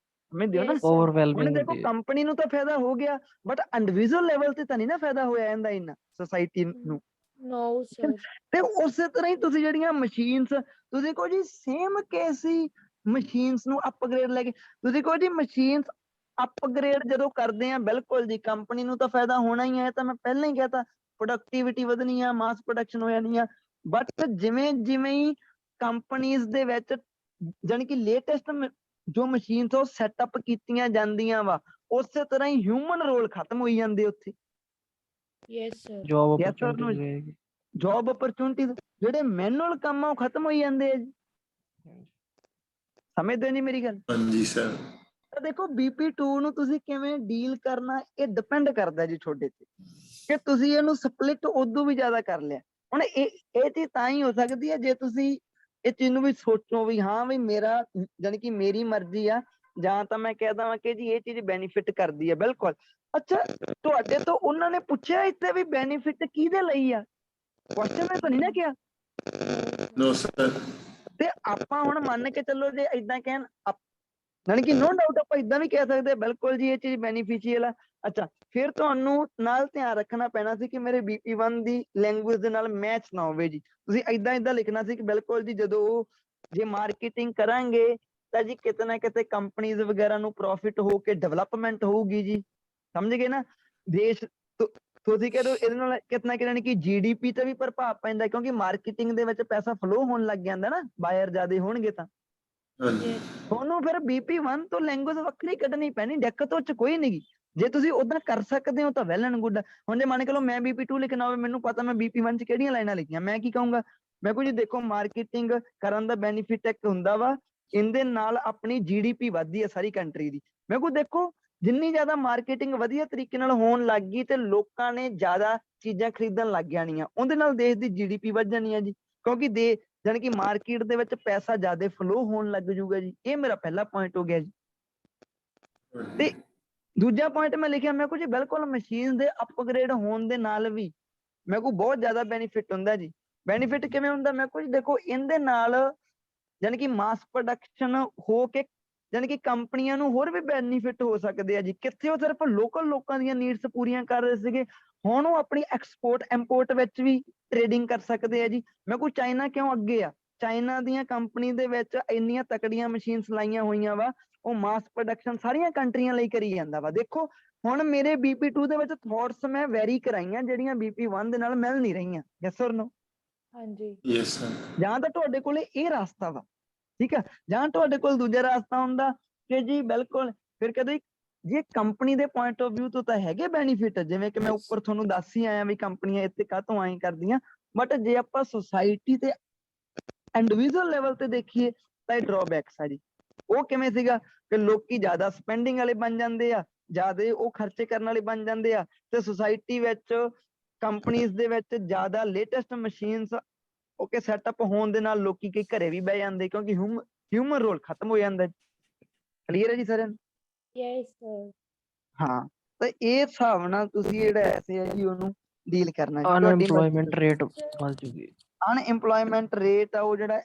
Speaker 1: ਸਮਝਦੇ ਹੋ ਨਾ?
Speaker 4: Yes, sir.
Speaker 1: ਹੁਣ
Speaker 5: ਓਵਰਵੈਲਮਿੰਗ
Speaker 1: ਦੇਖੋ,
Speaker 5: ਹੁੰਦੀ ਹੈ।
Speaker 1: ਕੰਪਨੀ ਨੂੰ ਤਾਂ ਫਾਇਦਾ ਹੋ ਗਿਆ, ਬਟ ਇੰਡੀਵਿਜੂਅਲ ਲੈਵਲ ਤੇ ਤਾਂ ਨਹੀਂ ਨਾ ਫਾਇਦਾ ਹੋਇਆ ਇਹਦਾ ਇੰਨਾ ਸੋਸਾਇਟੀ ਨੂੰ।
Speaker 4: No sir.
Speaker 1: ਤੇ ਉਸੇ ਤਰ੍ਹਾਂ ਹੀ ਤੁਸੀਂ ਜਿਹੜੀਆਂ ਮਸ਼ੀਨਸ, ਤੁਸੀਂ ਕਹੋ ਜੀ ਸੇਮ ਕੇਸ ਹੀ ਮਸ਼ੀਨਸ ਨੂੰ ਅਪਗ੍ਰੇਡ ਲੈ ਕੇ, ਤੁਸੀਂ ਕਹੋ ਜੀ ਮਸ਼ੀਨਸ ਅਪਗ੍ਰੇਡ ਜਦੋਂ ਕਰਦੇ ਆ, ਬਿਲਕੁਲ ਜੀ ਕੰਪਨੀ ਨੂੰ ਤਾਂ ਫਾਇਦਾ ਹੋਣਾ ਹੀ ਹੈ। ਤਾਂ ਮੈਂ ਪਹਿਲਾਂ ਹੀ ਕਹਿਤਾ ਪ੍ਰੋਡਕਟਿਵਿਟੀ ਵਧਣੀ ਆ, ਮਾਸ ਪ੍ਰੋਡਕਸ਼ਨ ਹੋ ਜਾਣੀ ਆ। ਬਟ ਜਿਵੇਂ ਜਿਵੇਂ ਹੀ ਕੰਪਨੀਜ਼ ਦੇ ਵਿੱਚ ਜਾਣੀ ਕਿ ਲੇਟੈਸਟ ਜੋ ਮਸ਼ੀਨਸ ਉਹ ਸੈਟਅਪ ਕੀਤੀਆਂ ਜਾਂਦੀਆਂ ਵਾ, ਉਸੇ ਤਰ੍ਹਾਂ ਹੀ ਹਿਊਮਨ ਰੋਲ ਖਤਮ ਹੋਈ ਜਾਂਦੇ ਉੱਥੇ।
Speaker 4: Yes sir
Speaker 5: job
Speaker 1: Yes or no?
Speaker 5: Opportunities ਹੋਏਗੀ।
Speaker 1: ਜੌਬ ਓਪਰਚੁਨਿਟੀਜ਼ ਜਿਹੜੇ ਮੈਨੂਅਲ ਕੰਮ ਆ ਉਹ ਖਤਮ ਹੋਈ ਜਾਂਦੇ ਆ ਜੀ। ਸਮਝਦੇ ਨਹੀਂ ਮੇਰੀ ਗੱਲ?
Speaker 6: ਹਾਂਜੀ ਸਰ।
Speaker 1: ਤਾਂ ਦੇਖੋ BP2 ਨੂੰ ਤੁਸੀਂ ਕਿਵੇਂ ਡੀਲ ਕਰਨਾ ਇਹ ਡਿਪੈਂਡ ਕਰਦਾ ਜੀ ਤੁਹਾਡੇ ਤੇ, ਕਿ ਤੁਸੀਂ ਇਹਨੂੰ ਸਪਲਿਟ ਉਦੋਂ ਵੀ ਜ਼ਿਆਦਾ ਕਰ ਲਿਆ। ਹੁਣ ਇਹ ਚੀਜ਼ ਤਾਂ ਹੀ ਹੋ ਸਕਦੀ ਹੈ ਜੇ ਤੁਸੀਂ ਇਹ ਚੀਜ਼ ਨੂੰ ਵੀ ਸੋਚੋ ਵੀ ਹਾਂ ਵੀ ਮੇਰਾ ਜਾਣੀ ਕਿ ਮੇਰੀ ਮਰਜ਼ੀ ਆ, ਜਾਂ ਤਾਂ ਮੈਂ ਕਹਿ ਦਵਾਂ ਕਿ ਜੀ ਇਹ ਚੀਜ਼ ਬੈਨੀਫਿਟ ਕਰਦੀ ਹੈ। ਬਿਲਕੁਲ। ਅੱਛਾ, ਤੁਹਾਡੇ ਤੋਂ ਉਹਨਾਂ ਨੇ ਪੁੱਛਿਆ ਇੱਥੇ ਵੀ ਬੈਨੀਫਿਟ ਕਿਹਦੇ ਲਈ ਆ? ਕੁਐਸਚਨ ਨੇ ਤਾਂ ਨਹੀਂ ਨਾ ਕਿਹਾ।
Speaker 6: No sir.
Speaker 1: ਤੇ ਆਪਾਂ ਹੁਣ ਮੰਨ ਕੇ ਚੱਲੋ ਜੇ ਏਦਾਂ ਕਹਿਣ, ਜਾਣੀ ਕਿ ਨੋ ਡਾਊਟ ਆਪਾਂ ਏਦਾਂ ਵੀ ਕਹਿ ਸਕਦੇ ਹਾਂ ਬਿਲਕੁਲ ਜੀ ਇਹ ਚੀਜ਼ ਬੈਨੀਫੀਸ਼ੀਅਲ ਆ। ਅੱਛਾ, ਫਿਰ ਤੁਹਾਨੂੰ ਨਾਲ ਧਿਆਨ ਰੱਖਣਾ ਪੈਣਾ ਸੀ ਕਿ ਮੇਰੇ BP1 ਦੀ ਲੈਂਗੁਏਜ ਦੇ ਨਾਲ ਮੈਚ ਨਾ ਹੋਵੇ ਜੀ। ਤੁਸੀਂ ਏਦਾਂ ਲਿਖਣਾ ਸੀ ਕਿ ਬਿਲਕੁਲ ਜੀ ਜਦੋਂ ਜੇ ਮਾਰਕੀਟਿੰਗ ਕਰਾਂਗੇ ਤਾਂ ਜੀ ਕਿਤੇ ਨਾ ਕਿਤੇ ਕੰਪਨੀਜ਼ ਵਗੈਰਾ ਨੂੰ ਪ੍ਰੋਫਿਟ ਹੋ ਕੇ ਡਿਵੈਲਪਮੈਂਟ ਹੋਊਗੀ ਜੀ। ਸਮਝ ਗਏ ਨਾ? ਦੇਸ਼ ਤੁਸੀਂ ਕਹਿ ਰਹੇ ਹੋ ਇਹਦੇ ਨਾਲ ਕਿਤੇ ਨਾ ਕਿਤੇ ਕਿ GDP ਤੇ ਵੀ ਪ੍ਰਭਾਵ ਪੈਂਦਾ, ਕਿਉਂਕਿ ਮਾਰਕੀਟਿੰਗ ਦੇ ਵਿੱਚ ਪੈਸਾ ਫਲੋ ਹੋਣ ਲੱਗ ਜਾਂਦਾ ਨਾ, ਬਾਇਰ ਜ਼ਿਆਦਾ ਹੋਣਗੇ ਤਾਂ
Speaker 6: ਹਾਂਜੀ
Speaker 1: ਤੁਹਾਨੂੰ ਫਿਰ BP1 ਤੋਂ ਲੈਂਗੁਏਜ ਵੱਖਰੀ ਕੱਢਣੀ ਪੈਣੀ। ਦਿੱਕਤ ਉਹ ਚ ਕੋਈ ਨਹੀਂ। ਜੇ ਤੁਸੀਂ ਉਦਾਂ ਕਰ ਸਕਦੇ ਹੋ ਤਾਂ ਵੈਲ ਐਂਡ ਗੁੱਡ। ਹੁਣ ਜੇ ਮੰਨ ਕੇ ਲਓ ਮੈਂ BP2 ਲਿਖਣਾ ਹੋਵੇ, ਮੈਨੂੰ ਪਤਾ ਮੈਂ BP1 ਚ ਕਿਹੜੀਆਂ ਲਾਈਨਾਂ ਲਿਖੀਆਂ, ਮੈਂ ਕੀ ਕਹੂੰਗਾ? ਮੈਂ ਕੁਝ ਦੇਖੋ ਮਾਰਕੀਟਿੰਗ ਕਰਨ ਦਾ ਬੈਨੀਫਿਟ ਇੱਕ ਹੁੰਦਾ ਵਾ, ਇਹਦੇ ਨਾਲ ਆਪਣੀ GDP ਵੱਧਦੀ ਹੈ ਸਾਰੀ ਕੰਟਰੀ ਦੀ। ਮੈਂ ਕੁਝ ਦੇਖੋ ਜਿੰਨੀ ਜ਼ਿਆਦਾ ਮਾਰਕੀਟਿੰਗ ਵਧੀਆ ਤਰੀਕੇ ਨਾਲ ਹੋਣ ਲੱਗ ਗਈ ਤੇ ਲੋਕਾਂ ਨੇ ਜ਼ਿਆਦਾ ਚੀਜ਼ਾਂ ਖਰੀਦਣ ਲੱਗ ਜਾਣੀਆਂ, ਉਹਦੇ ਨਾਲ ਦੇਸ਼ ਦੀ GDP ਵੱਧ ਜਾਣੀ ਹੈ ਜੀ, ਕਿਉਂਕਿ ਜਾਣੀ ਕਿ ਮਾਰਕੀਟ ਦੇ ਵਿੱਚ ਪੈਸਾ ਜ਼ਿਆਦਾ ਫਲੋ ਹੋਣ ਲੱਗ ਜੂਗਾ ਜੀ। ਇਹ ਮੇਰਾ ਪਹਿਲਾ ਪੁਆਇੰਟ ਹੋ ਗਿਆ ਜੀ। ਤੇ ਦੂਜਾ ਪੁਆਇੰਟ ਮੈਂ ਲਿਖਿਆ, ਮੈਂ ਕੁਝ ਬਿਲਕੁਲ ਮਸ਼ੀਨ ਦੇ ਅਪਗ੍ਰੇਡ ਹੋਣ ਦੇ ਨਾਲ ਵੀ ਮੈਂ ਕੋਈ ਬਹੁਤ ਜ਼ਿਆਦਾ ਬੈਨੀਫਿਟ ਹੁੰਦਾ ਜੀ। ਬੈਨੀਫਿਟ ਕਿਵੇਂ ਹੁੰਦਾ? ਮੈਂ ਕੁਝ ਦੇਖੋ ਇਹਦੇ ਨਾਲ ਜਾਣੀ ਕਿ ਮਾਸ ਪ੍ਰੋਡਕਸ਼ਨ ਹੋ ਕੇ ਜਾਣੀ ਕਿ ਕੰਪਨੀਆਂ ਨੂੰ ਹੋਰ ਵੀ ਬੈਨੀਫਿਟ ਹੋ ਸਕਦੇ ਆ ਜੀ। ਕਿੱਥੇ ਉਹ ਸਿਰਫ ਲੋਕਲ ਲੋਕਾਂ ਦੀਆਂ ਨੀਡਸ ਪੂਰੀਆਂ ਕਰ ਰਹੇ ਸੀਗੇ, ਹੁਣ ਉਹ ਆਪਣੀ ਐਕਸਪੋਰਟ ਇੰਪੋਰਟ ਵਿੱਚ ਵੀ ਟ੍ਰੇਡਿੰਗ ਕਰ ਸਕਦੇ ਆ ਜੀ। ਮੈਂ ਕੋਈ ਚਾਈਨਾ ਕਿਉਂ ਅੱਗੇ ਆ? ਚਾਈਨਾ ਦੀਆਂ ਕੰਪਨੀ ਦੇ ਵਿੱਚ ਇੰਨੀਆਂ ਤਕੜੀਆਂ ਮਸ਼ੀਨਸ ਲਾਈਆਂ ਹੋਈਆਂ ਵਾ, ਉਹ ਮਾਸ ਪ੍ਰੋਡਕਸ਼ਨ ਸਾਰੀਆਂ ਕੰਟਰੀਆਂ ਲਈ ਕਰੀ ਜਾਂਦਾ ਵਾ। ਦੇਖੋ ਹੁਣ ਮੇਰੇ BP2 ਦੇ ਵਿੱਚ ਥੋਟਸ ਮੈਂ ਵੈਰੀ ਕਰਾਈਆਂ ਜਿਹੜੀਆਂ BP1 ਦੇ ਨਾਲ ਮਿਲ ਨਹੀਂ ਰਹੀਆਂ। ਯੈਸ ਔਰ ਨੋ?
Speaker 4: ਹਾਂਜੀ
Speaker 6: ਯੈਸ ਸਰ।
Speaker 1: ਜਾਂ ਤਾਂ ਤੁਹਾਡੇ ਕੋਲੇ ਇਹ ਰਸਤਾ ਵਾ, ਠੀਕ ਆ, ਜਾਂ ਤੁਹਾਡੇ ਕੋਲ ਦੂਜਾ ਰਸਤਾ ਹੁੰਦਾ ਕਿ ਜੀ ਬਿਲਕੁਲ ਫਿਰ ਕਦੇ ਜੇ ਕੰਪਨੀ ਦੇ ਪੁਆਇੰਟ ਆਫ ਵਿਊ ਤੋਂ ਤਾਂ ਹੈਗੇ ਬੈਨੀਫਿਟ, ਜਿਵੇਂ ਕਿ ਮੈਂ ਉੱਪਰ ਤੁਹਾਨੂੰ ਦੱਸ ਹੀ ਆਇਆ ਵੀ ਕੰਪਨੀਆਂ ਇੱਥੇ ਕਾਹਤੋਂ ਐਂ ਕਰਦੀਆਂ, ਬਟ ਜੇ ਆਪਾਂ ਸੁਸਾਇਟੀ ਤੇ ਇੰਡੀਵਿਜੂਅਲ ਲੈਵਲ ਤੇ ਦੇਖੀਏ ਤਾਂ ਇਹ ਡਰਾਬੈਕਸ ਆ ਜੀ। ਉਹ ਕਿਵੇਂ ਸੀਗਾ ਕਿ ਲੋਕੀ ਜ਼ਿਆਦਾ ਸਪੈਂਡਿੰਗ ਵਾਲੇ ਬਣ ਜਾਂਦੇ ਆ, ਜ਼ਿਆਦਾ ਉਹ ਖਰਚੇ ਕਰਨ ਵਾਲੇ ਬਣ ਜਾਂਦੇ ਆ, ਤੇ ਸੁਸਾਇਟੀ ਵਿੱਚ ਕੰਪਨੀਜ਼ ਦੇ ਵਿੱਚ ਜ਼ਿਆਦਾ ਲੇਟੈਸਟ ਮਸ਼ੀਨਸ ਓਕੇ ਸੈਟਅਪ ਹੋਣ ਦੇ ਨਾਲ ਲੋਕੀ ਕਈ ਘਰੇ ਵੀ ਬਹਿ ਜਾਂਦੇ, ਕਿਉਂਕਿ ਹਿਊਮਨ ਰੋਲ ਖਤਮ ਹੋ ਜਾਂਦਾ। ਕਲੀਅਰ ਹੈ ਜੀ ਸਾਰਿਆਂ ਨੂੰ?
Speaker 4: ਯੈਸ ਸਰ
Speaker 1: ਹਾਂ, ਤਾਂ ਇਹ ਹਿਸਾਬ ਨਾਲ ਤੁਸੀਂ ਜਿਹੜਾ ਐਸੇ ਹੈ ਜੀ ਉਹਨੂੰ ਡੀਲ ਕਰਨਾ ਜੀ। ਤੁਹਾਡੀ
Speaker 5: ਅਨਐਮਪਲੋਇਮੈਂਟ ਰੇਟ ਵੱਧ ਜੂਗੀ।
Speaker 1: ਅਨਐਮਪਲੋਇਮੈਂਟ ਰੇਟ ਆ ਉਹ ਜਿਹੜਾ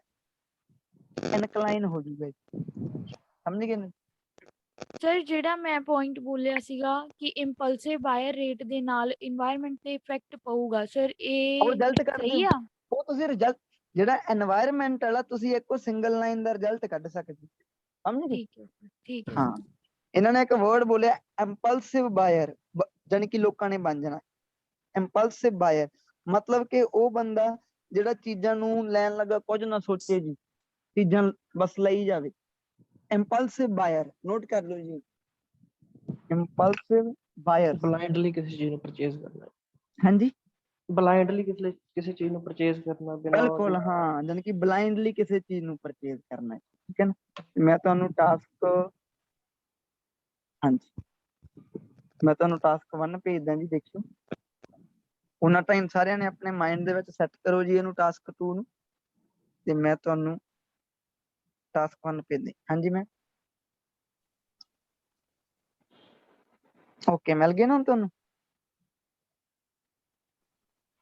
Speaker 1: ਇਨਕਲਾਈਨ ਹੋ ਜੂਗਾ ਜੀ। ਸਮਝ ਗਏ ਨਾ?
Speaker 4: ਸਰ ਜਿਹੜਾ ਮੈਂ ਪੁਆਇੰਟ ਬੋਲਿਆ ਸੀਗਾ ਕਿ ਇੰਪਲਸਿਵ ਬਾਇਰ ਰੇਟ ਦੇ ਨਾਲ এনवायरमेंट ਤੇ ਇਫੈਕਟ ਪਊਗਾ, ਸਰ
Speaker 1: ਉਹ
Speaker 4: ਇਹ
Speaker 1: ਰਿਜ਼ਲਟ ਕੱਢ
Speaker 4: ਸਹੀ
Speaker 1: ਦਿਓ।
Speaker 4: ਆ?
Speaker 1: ਉਹ ਤੁਸੀਂ ਰਿਜ਼ਲਟ ਜਿਹੜਾ এনवायरमेंट ਵਾਲਾ ਤੁਸੀਂ ਇੱਕੋ ਸਿੰਗਲ ਲਾਈਨ ਦਾ ਰਿਜ਼ਲਟ ਕੱਢ ਸਕਦੇ। ਸਮਝ ਗਏ?
Speaker 4: ਠੀਕ ਹੈ sir, ਠੀਕ ਹੈ
Speaker 1: ਹਾਂ,
Speaker 4: ਸਰ।
Speaker 1: ਇਹਨਾਂ ਨੇ ਇੱਕ ਵਰਡ ਬੋਲਿਆ ਇੰਪਲਸਿਵ ਬਾਇਰ, ਜਾਣੀ ਕਿ ਲੋਕਾਂ ਨੇ ਬਣ ਜਾਣਾ ਇੰਪਲਸਿਵ ਬਾਇਰ। ਮਤਲਬ ਕਿ ਉਹ ਬੰਦਾ ਜਿਹੜਾ ਚੀਜ਼ਾਂ ਨੂੰ ਲੈਣ ਲੱਗਾ ਕੁਝ ਨਾ ਸੋਚੇ ਜੀ, ਚੀਜ਼ਾਂ ਬਸ ਲਈ ਜਾਵੇ। ਇੰਪਲਸਿਵ ਬਾਇਰ ਨੋਟ ਕਰ ਲਓ ਜੀ, ਇੰਪਲਸਿਵ ਬਾਇਰ।
Speaker 5: ਬਲਾਈਂਡਲੀ ਕਿਸੇ ਚੀਜ਼ ਨੂੰ ਪਰਚੇਸ ਕਰਨਾ,
Speaker 1: ਹਾਂਜੀ
Speaker 5: ਬਲਾਈਂਡਲੀ ਕਿਸੇ ਚੀਜ਼ ਨੂੰ ਪਰਚੇਸ ਕਰਨਾ ਬਿਨਾਂ
Speaker 1: ਬਿਲਕੁਲ, ਹਾਂ, ਜਾਣੀ ਕਿ ਬਲਾਈਂਡਲੀ ਕਿਸੇ ਚੀਜ਼ ਨੂੰ ਪਰਚੇਜ਼ ਕਰਨਾ ਹੈ। ਠੀਕ ਹੈ ਨਾ? ਮੈਂ ਤੁਹਾਨੂੰ ਟਾਸਕ, ਹਾਂਜੀ, ਮੈਂ ਤੁਹਾਨੂੰ ਟਾਸਕ 1 ਭੇਜਦਾ ਜੀ, ਦੇਖਿਓ। ਉਹਨਾਂ ਟਾਈਮ ਸਾਰਿਆਂ ਨੇ ਆਪਣੇ ਮਾਈਂਡ ਦੇ ਵਿੱਚ ਸੈੱਟ ਕਰੋ ਜੀ ਇਹਨੂੰ ਟਾਸਕ 2 ਨੂੰ, ਤੇ ਮੈਂ ਤੁਹਾਨੂੰ ਟਾਸਕ 1 ਭੇਜਦੇ। ਹਾਂਜੀ ਮੈਂ ਓਕੇ, ਮਿਲ ਗਏ ਨਾ ਹੁਣ ਤੁਹਾਨੂੰ?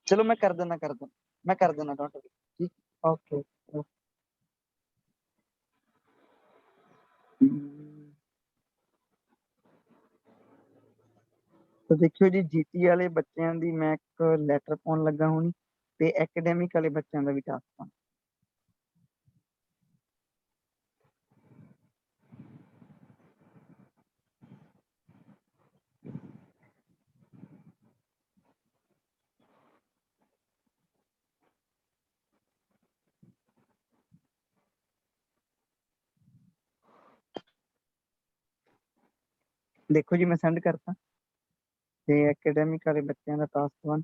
Speaker 1: ਚਲੋ ਮੈਂ ਕਰ ਦਿੰਦਾ ਡੋਂਟ ਵਰੀ। ਠੀਕ, ਓਕੇ। ਤਾਂ ਦੇਖਿਓ ਜੀ, GT ਵਾਲੇ ਬੱਚਿਆਂ ਦੀ ਮੈਂ ਇੱਕ ਲੈਟਰ ਪਾਉਣ ਲੱਗਾ ਹੁਣ, ਤੇ ਐਕੈਡੈਮਿਕ ਵਾਲੇ ਬੱਚਿਆਂ ਦਾ ਵੀ ਟਾਸਕ ਪਾਉਣਾ। ਦੇਖੋ ਜੀ ਮੈਂ ਸੈਂਡ ਕਰਤਾ। ਤੇ ਐਕੈਡੈਮਿਕ ਵਾਲੇ ਬੱਚਿਆਂ ਦਾ ਟਾਸਕ 1।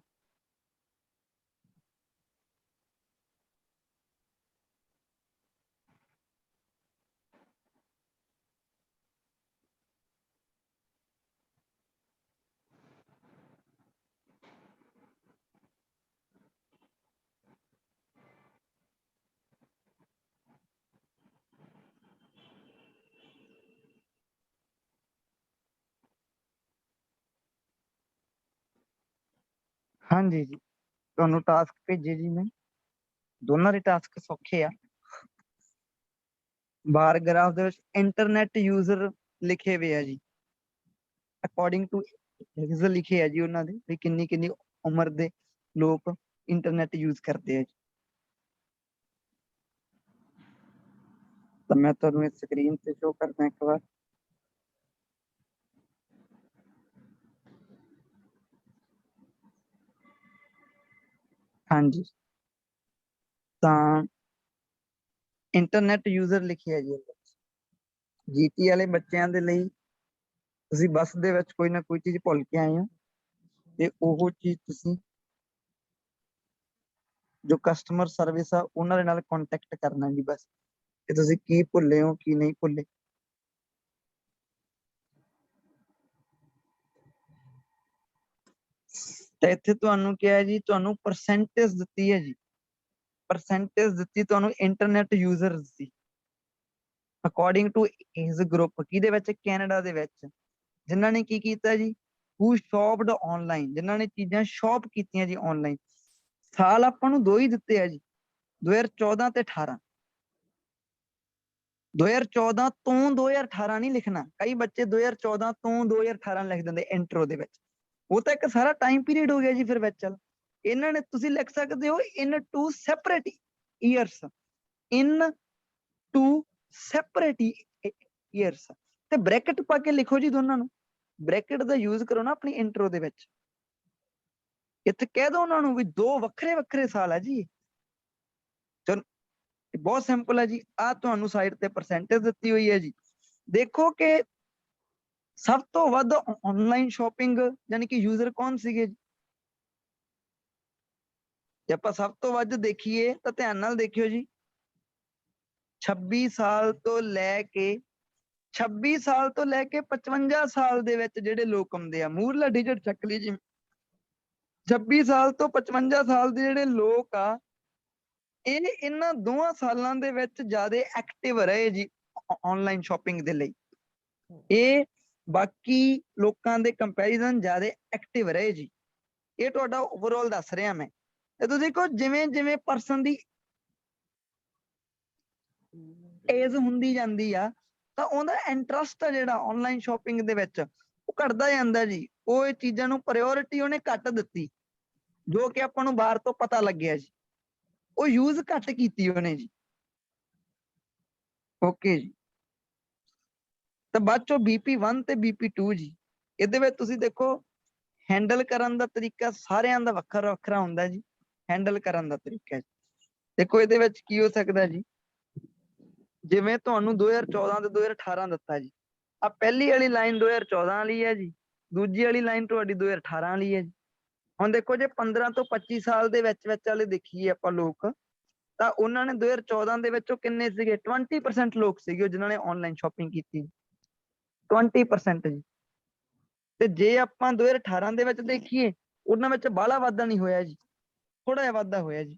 Speaker 1: ਹਾਂਜੀ ਜੀ, ਤੁਹਾਨੂੰ ਟਾਸਕ ਭੇਜੇ ਜੀ ਮੈਂ। ਦੋਨਾਂ ਦੇ ਟਾਸਕ ਸੌਖੇ ਆ। ਬਾਰ ਗ੍ਰਾਫ ਦੇ ਵਿੱਚ ਇੰਟਰਨੈਟ ਯੂਜ਼ਰ ਲਿਖੇ ਹੋਏ ਆ ਜੀ, ਅਕੋਰਡਿੰਗ ਟੂ ਏਜ ਲਿਖੇ ਆ ਜੀ ਉਹਨਾਂ ਦੇ ਵੀ ਕਿੰਨੀ ਕਿੰਨੀ ਉਮਰ ਦੇ ਲੋਕ ਇੰਟਰਨੈਟ ਯੂਜ਼ ਕਰਦੇ ਆ ਜੀ। ਤਾਂ ਮੈਂ ਤੁਹਾਨੂੰ ਇਸ ਸਕਰੀਨ ਤੇ ਸ਼ੋ ਕਰਦਾ ਇੱਕ ਵਾਰ। ਹਾਂਜੀ, ਤਾਂ ਇੰਟਰਨੈਟ ਯੂਜ਼ਰ ਲਿਖਿਆ ਜੀ ਜੀਟੀ ਵਾਲੇ ਬੱਚਿਆਂ ਦੇ ਲਈ ਤੁਸੀਂ ਬੱਸ ਦੇ ਵਿੱਚ ਕੋਈ ਨਾ ਕੋਈ ਚੀਜ਼ ਭੁੱਲ ਕੇ ਆਏ ਹੋ ਤੇ ਉਹ ਚੀਜ਼ ਤੁਸੀਂ ਜੋ ਕਸਟਮਰ ਸਰਵਿਸ ਆ ਉਹਨਾਂ ਦੇ ਨਾਲ ਕੰਟੈਕਟ ਕਰਨਾ ਜੀ ਬਸ, ਕਿ ਤੁਸੀਂ ਕੀ ਭੁੱਲੇ ਹੋ ਕੀ ਨਹੀਂ ਭੁੱਲੇ। ਤੇ ਇੱਥੇ ਤੁਹਾਨੂੰ ਕਿਹਾ ਜੀ, ਤੁਹਾਨੂੰ ਪਰਸੈਂਟੇਜ ਦਿੱਤੀ ਹੈ ਜੀ, ਪਰਸੈਂਟੇਜ ਦਿੱਤੀ ਤੁਹਾਨੂੰ internet users the according to age group. ਕਿਹਦੇ ਵਿੱਚ? ਕੈਨੇਡਾ ਦੇ ਵਿੱਚ। ਜਿਨ੍ਹਾਂ ਨੇ ਕੀ ਕੀਤਾ ਜੀ, ਹੂ ਸ਼ੌਪਡ ਆਨਲਾਈਨ, ਜਿਨ੍ਹਾਂ ਨੇ ਚੀਜ਼ਾਂ ਸ਼ੌਪ ਕੀਤੀਆਂ ਜੀ ਆਨਲਾਈਨ। ਸਾਲ ਆਪਾਂ ਨੂੰ ਦੋ ਹੀ ਦਿੱਤੇ ਆ ਜੀ, 2014 ਤੇ 18। 2014 ਤੋਂ 2018 ਨਹੀਂ ਲਿਖਣਾ। ਕਈ ਬੱਚੇ 2014 ਤੋਂ 2018 ਲਿਖ ਦਿੰਦੇ ਇੰਟਰੋ ਦੇ ਵਿੱਚ, ਉਹ ਤਾਂ ਇੱਕ ਸਾਰਾ ਟਾਈਮ ਪੀਰੀਅਡ ਹੋ ਗਿਆ ਜੀ ਫਿਰ ਵਿੱਚ। ਚੱਲ ਇਹਨਾਂ ਨੇ ਤੁਸੀਂ ਲਿਖ ਸਕਦੇ ਹੋ in two separate years, in two separate years, ਤੇ ਬ੍ਰੈਕਟ ਪਾ ਕੇ ਲਿਖੋ ਜੀ ਦੋਨਾਂ ਨੂੰ। ਬ੍ਰੈਕਟ ਦਾ ਯੂਜ਼ ਕਰੋ ਨਾ ਆਪਣੀ ਇੰਟਰੋ ਦੇ ਵਿੱਚ। ਇੱਥੇ ਕਹਿ ਦੋ ਉਹਨਾਂ ਨੂੰ ਵੀ ਦੋ ਵੱਖਰੇ ਵੱਖਰੇ ਸਾਲ ਆ ਜੀ। ਚਲੋ ਬਹੁਤ ਸਿੰਪਲ ਹੈ ਜੀ। ਆ ਤੁਹਾਨੂੰ ਸਾਈਡ ਤੇ ਪਰਸੈਂਟੇਜ ਦਿੱਤੀ ਹੋਈ ਹੈ ਜੀ। ਦੇਖੋ ਕਿ ਸਭ ਤੋਂ ਵੱਧ ਆਨਲਾਈਨ ਸ਼ਾਪਿੰਗ ਯਾਨੀ ਕਿ ਯੂਜ਼ਰ ਕੌਣ ਸੀਗੇ ਜੀ? ਜੇ ਆਪਾਂ ਸਭ ਤੋਂ ਵੱਧ ਦੇਖੀਏ ਤਾਂ ਧਿਆਨ ਨਾਲ ਦੇਖਿਓ ਜੀ, 26 ਸਾਲ ਤੋਂ ਲੈ ਕੇ 55 ਸਾਲ ਦੇ ਵਿੱਚ ਜਿਹੜੇ ਲੋਕ ਆਉਂਦੇ ਆ, ਮੂਹਰਲਾ ਡਿਜਿਟ ਚੱਕ ਲਈ ਜੀ। 26 ਸਾਲ ਤੋਂ 55 ਸਾਲ ਦੇ ਜਿਹੜੇ ਲੋਕ ਆ, ਇਹ ਇਹਨਾਂ ਦੋਹਾਂ ਸਾਲਾਂ ਦੇ ਵਿੱਚ ਜ਼ਿਆਦਾ ਐਕਟਿਵ ਰਹੇ ਜੀ ਆਨਲਾਈਨ ਸ਼ਾਪਿੰਗ ਦੇ ਲਈ। ਇਹ ਬਾਕੀ ਲੋਕਾਂ ਦੇ ਕੰਪੈਰੀਜ਼ਨ ਜ਼ਿਆਦਾ ਐਕਟਿਵ ਰਹੇ ਜੀ। ਇਹ ਤੁਹਾਡਾ ਓਵਰਆਲ ਦੱਸ ਰਿਹਾ ਮੈਂ। ਤੇ ਤੁਸੀਂ ਦੇਖੋ ਜਿਵੇਂ ਜਿਵੇਂ ਪਰਸਨ ਦੀ ਏਜ ਹੁੰਦੀ ਜਾਂਦੀ ਆ ਤਾਂ ਉਹਦਾ ਇੰਟਰਸਟ ਆ ਜਿਹੜਾ ਆਨਲਾਈਨ ਸ਼ਾਪਿੰਗ ਦੇ ਵਿੱਚ ਉਹ ਘਟਦਾ ਜਾਂਦਾ ਜੀ। ਉਹ ਇਹ ਚੀਜ਼ਾਂ ਨੂੰ ਪ੍ਰਾਇੋਰਟੀ ਉਹਨੇ ਘੱਟ ਦਿੱਤੀ, ਜੋ ਕਿ ਆਪਾਂ ਨੂੰ ਬਾਹਰ ਤੋਂ ਪਤਾ ਲੱਗਿਆ ਜੀ। ਉਹ ਯੂਜ਼ ਘੱਟ ਕੀਤੀ ਉਹਨੇ ਜੀ। ਓਕੇ ਜੀ। ਤਾਂ ਬਾਅਦ ਚੋਂ BP1 ਤੇ BP2 ਜੀ, ਇਹਦੇ ਵਿੱਚ ਤੁਸੀਂ ਦੇਖੋ ਹੈਂਡਲ ਕਰਨ ਦਾ ਤਰੀਕਾ ਸਾਰਿਆਂ ਦਾ ਵੱਖਰਾ ਵੱਖਰਾ ਹੁੰਦਾ ਜੀ। ਹੈਂਡਲ ਕਰਨ ਦਾ ਤਰੀਕਾ ਜੀ, ਦੇਖੋ ਇਹਦੇ ਵਿੱਚ ਕੀ ਹੋ ਸਕਦਾ ਜੀ। ਜਿਵੇਂ ਤੁਹਾਨੂੰ 2014 ਤੇ 2018 ਦਿੱਤਾ ਜੀ, ਆ ਪਹਿਲੀ ਵਾਲੀ ਲਾਈਨ 2014 ਵਾਲੀ ਹੈ ਜੀ, ਦੂਜੀ ਵਾਲੀ ਲਾਈਨ ਤੁਹਾਡੀ 2018 ਵਾਲੀ ਹੈ ਜੀ। ਹੁਣ ਦੇਖੋ ਜੇ 15 ਤੋਂ 25 ਸਾਲ ਦੇ ਵਿੱਚ ਵਾਲੇ ਦੇਖੀਏ ਆਪਾਂ ਲੋਕ, ਤਾਂ ਉਹਨਾਂ ਨੇ 2014 ਦੇ ਵਿੱਚੋਂ ਕਿੰਨੇ ਸੀਗੇ? 20% ਲੋਕ ਸੀਗੇ ਜਿਨ੍ਹਾਂ ਨੇ ਆਨਲਾਈਨ ਸ਼ਾਪਿੰਗ ਕੀਤੀ, 20% ਜੀ। ਤੇ ਜੇ ਆਪਾਂ 2018 ਦੇ ਵਿੱਚ ਦੇਖੀਏ, ਉਹਨਾਂ ਵਿੱਚ ਬਾਹਲਾ ਵਾਧਾ ਨਹੀਂ ਹੋਇਆ ਜੀ, ਥੋੜਾ ਜਿਹਾ ਵਾਧਾ ਹੋਇਆ ਜੀ।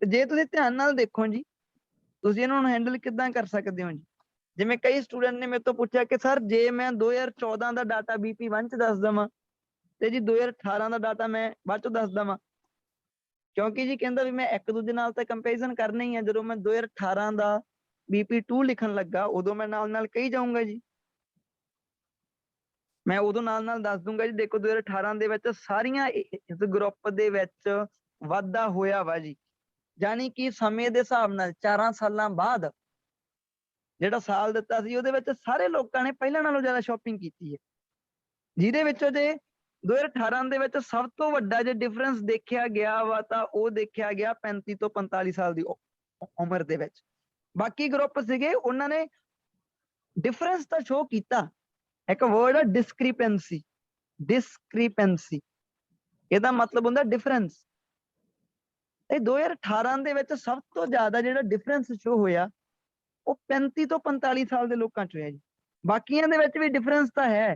Speaker 1: ਤੇ ਜੇ ਤੁਸੀਂ ਧਿਆਨ ਨਾਲ ਦੇਖੋ ਜੀ, ਤੁਸੀਂ ਇਹਨਾਂ ਨੂੰ ਹੈਂਡਲ ਕਿੱਦਾਂ ਕਰ ਸਕਦੇ ਹੋ ਜੀ। ਜਿਵੇਂ ਕਈ ਸਟੂਡੈਂਟ ਨੇ ਮੇਰੇ ਤੋਂ ਪੁੱਛਿਆ ਕਿ ਸਰ ਜੇ ਮੈਂ 2014 ਦਾ ਡਾਟਾ BP1 ਚ ਦੱਸ ਦੇਵਾਂ ਤੇ ਜੀ 2018 ਦਾ ਡਾਟਾ ਮੈਂ ਬਾਅਦ ਚੋਂ ਦੱਸ ਦੇਵਾਂ, ਕਿਉਂਕਿ ਜੀ ਕਹਿੰਦਾ ਵੀ ਮੈਂ ਇੱਕ ਦੂਜੇ ਨਾਲ ਤਾਂ ਕੰਪੈਰੀਜ਼ਨ ਕਰਨਾ ਹੀ ਆ। ਜਦੋਂ ਮੈਂ 2018 ਦਾ BP2 ਲਿਖਣ ਲੱਗਾ ਉਦੋਂ ਮੈਂ ਨਾਲ ਨਾਲ ਕਹੀ ਜਾਊਂਗਾ ਜੀ, ਮੈਂ ਉਦੋਂ ਨਾਲ ਨਾਲ ਦੱਸ ਦੂੰਗਾ ਜੀ ਦੇਖੋ 2018 ਦੇ ਵਿੱਚ ਸਾਰੀਆਂ ਇਸ ਗਰੁੱਪ ਦੇ ਵਿੱਚ ਵਾਧਾ ਹੋਇਆ ਵਾ ਜੀ। ਯਾਨੀ ਕਿ ਸਮੇਂ ਦੇ ਹਿਸਾਬ ਨਾਲ 4 ਸਾਲਾਂ ਬਾਅਦ ਜਿਹੜਾ ਸਾਲ ਦਿੱਤਾ ਸੀ ਉਹਦੇ ਵਿੱਚ ਸਾਰੇ ਲੋਕਾਂ ਨੇ ਪਹਿਲਾਂ ਨਾਲੋਂ ਜ਼ਿਆਦਾ ਸ਼ਾਪਿੰਗ ਕੀਤੀ ਹੈ। ਜਿਹਦੇ ਵਿੱਚੋਂ ਜੇ 2018 ਦੇ ਵਿੱਚ ਸਭ ਤੋਂ ਵੱਡਾ ਜੇ ਡਿਫਰੈਂਸ ਦੇਖਿਆ ਗਿਆ ਵਾ ਤਾਂ ਉਹ ਦੇਖਿਆ ਗਿਆ 35 ਤੋਂ 45 ਸਾਲ ਦੀ ਉਮਰ ਦੇ ਵਿੱਚ। ਬਾਕੀ ਗਰੁੱਪ ਸੀਗੇ ਉਹਨਾਂ ਨੇ ਡਿਫਰੈਂਸ ਤਾਂ ਸ਼ੋ ਕੀਤਾ, ਇੱਕ ਵਰਡ ਹੈ ਡਿਸਕ੍ਰਿਪੈਂਸੀ, ਡਿਸਕ੍ਰਿਪੈਂਸੀ ਇਹਦਾ ਮਤਲਬ ਹੁੰਦਾ ਡਿਫਰੈਂਸ। ਇਹ 2018 ਦੇ ਵਿੱਚ ਸਭ ਤੋਂ ਜ਼ਿਆਦਾ ਜਿਹੜਾ ਡਿਫਰੈਂਸ ਸ਼ੋ ਹੋਇਆ ਉਹ 35 ਤੋਂ 45 ਸਾਲ ਦੇ ਲੋਕਾਂ ਚ ਹੋਇਆ ਜੀ। ਬਾਕੀਆਂ ਦੇ ਵਿੱਚ ਵੀ ਡਿਫਰੈਂਸ ਤਾਂ ਹੈ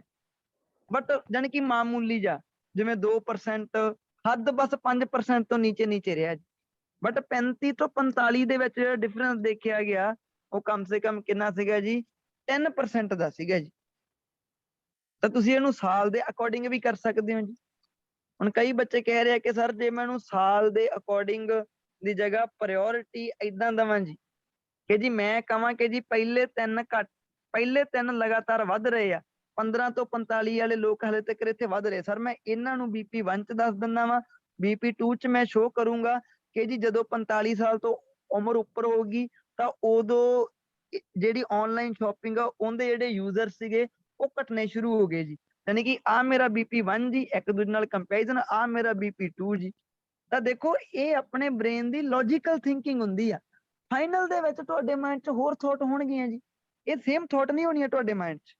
Speaker 1: ਬਟ ਜਾਣੀ ਕਿ ਮਾਮੂਲੀ ਜਾ, ਜਿਵੇਂ 2%, ਹੱਦ ਬਸ 5% ਤੋਂ ਨੀਚੇ ਰਿਹਾ ਜੀ। ਬਟ 35 ਤੋਂ 45 ਦੇ ਵਿੱਚ ਜਿਹੜਾ ਡਿਫਰੈਂਸ ਦੇਖਿਆ ਗਿਆ ਉਹ ਕਮ ਸੇ ਕਮ ਕਿੰਨਾ ਸੀਗਾ ਜੀ, 10% ਦਾ ਸੀਗਾ ਜੀ। ਤਾਂ ਤੁਸੀਂ ਇਹਨੂੰ ਸਾਲ ਦੇ ਅਕੋਰਡਿੰਗ ਵੀ ਕਰ ਸਕਦੇ ਹੋ ਜੀ। ਹੁਣ ਕਈ ਬੱਚੇ ਕਹਿ ਰਹੇ ਆ ਕਿ ਸਰ ਜੇ ਮੈਂ ਇਹਨੂੰ ਸਾਲ ਦੇ ਅਕੋਰਡਿੰਗ ਦੀ ਜਗ੍ਹਾ ਪ੍ਰਾਇੋਰਟੀ ਏਦਾਂ ਦੇਵਾਂ ਜੀ ਕਿ ਜੀ ਮੈਂ ਕਹਾਂ ਕਿ ਜੀ ਪਹਿਲੇ ਤਿੰਨ ਲਗਾਤਾਰ ਵੱਧ ਰਹੇ ਆ, 15 ਤੋਂ 45 ਵਾਲੇ ਲੋਕ ਹਲੇ ਤੱਕ ਇੱਥੇ ਵੱਧ ਰਹੇ, ਸਰ ਮੈਂ ਇਹਨਾਂ ਨੂੰ BP1 ਚ ਦੱਸ ਦਿੰਦਾ ਵਾ, BP2 ਚ ਮੈਂ ਸ਼ੋਅ ਕਰੂੰਗਾ ਕਿ ਜੀ ਜਦੋਂ 45 ਸਾਲ ਤੋਂ ਉਮਰ ਉੱਪਰ ਹੋਊਗੀ ਤਾਂ ਉਦੋਂ ਜਿਹੜੀ ਆਨਲਾਈਨ ਸ਼ਾਪਿੰਗ ਆ ਉਹਦੇ ਜਿਹੜੇ ਯੂਜ਼ਰ ਸੀਗੇ ਉਹ ਘਟਨੇ ਸ਼ੁਰੂ ਹੋ ਗਏ ਜੀ। ਯਾਨੀ ਕਿ ਆ ਮੇਰਾ BP1 ਜੀ, ਇੱਕ ਦੂਜੇ ਨਾਲ ਕੰਪੈਰੀਜ਼ਨ, ਆ ਮੇਰਾ BP2 ਜੀ। ਤਾਂ ਦੇਖੋ ਇਹ ਆਪਣੇ ਬ੍ਰੇਨ ਦੀ ਲੌਜੀਕਲ ਥਿੰਕਿੰਗ ਹੁੰਦੀ ਆ। ਫਾਈਨਲ ਦੇ ਵਿੱਚ ਤੁਹਾਡੇ ਮਾਈਂਡ 'ਚ ਹੋਰ ਥੋਟ ਹੋਣਗੀਆਂ ਜੀ, ਇਹ ਸੇਮ ਥੋਟ ਨਹੀਂ ਹੋਣੀਆਂ ਤੁਹਾਡੇ ਮਾਈਂਡ 'ਚ।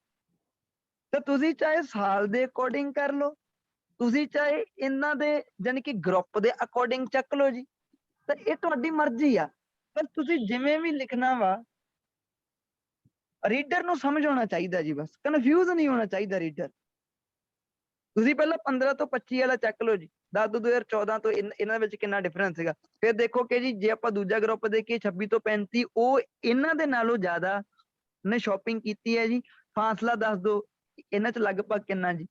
Speaker 1: ਤਾਂ ਤੁਸੀਂ ਚਾਹੇ ਸਾਲ ਦੇ ਅਕੋਰਡਿੰਗ ਕਰ ਲਓ, ਤੁਸੀਂ ਚਾਹੇ ਇਹਨਾਂ ਦੇ ਯਾਨੀ ਕਿ ਗਰੁੱਪ ਦੇ ਅਕੋਰਡਿੰਗ ਚੱਕ ਲਓ ਜੀ, ਤਾਂ ਇਹ ਤੁਹਾਡੀ ਮਰਜ਼ੀ ਆ। ਪਰ ਤੁਸੀਂ ਜਿਵੇਂ ਵੀ ਲਿਖਣਾ ਵਾ ਰੀਡਰ ਨੂੰ ਸਮਝ ਆਉਣਾ ਚਾਹੀਦਾ ਜੀ, ਬਸ ਕਨਫਿਊਜ਼ ਨਹੀਂ ਹੋਣਾ ਚਾਹੀਦਾ ਰੀਡਰ। ਤੁਸੀਂ ਪਹਿਲਾਂ 15 ਤੋਂ 25 ਵਾਲਾ ਚੱਕ ਲਓ ਜੀ, ਦੱਸ ਦਿਓ 2014 ਤੋਂ ਇਹਨਾਂ ਵਿੱਚ ਕਿੰਨਾ ਡਿਫਰੈਂਸ ਸੀਗਾ। ਫਿਰ ਦੇਖੋ ਕਿ ਜੀ ਜੇ ਆਪਾਂ ਦੂਜਾ ਗਰੁੱਪ ਦੇਖੀਏ 26 ਤੋਂ 35, ਉਹ ਇਹਨਾਂ ਦੇ ਨਾਲੋਂ ਜ਼ਿਆਦਾ ਨੇ ਸ਼ਾਪਿੰਗ ਕੀਤੀ ਹੈ ਜੀ। ਫਾਸਲਾ ਦੱਸ ਦਿਓ ਇਹਨਾਂ 'ਚ ਲਗਭਗ ਕਿੰਨਾ ਜੀ।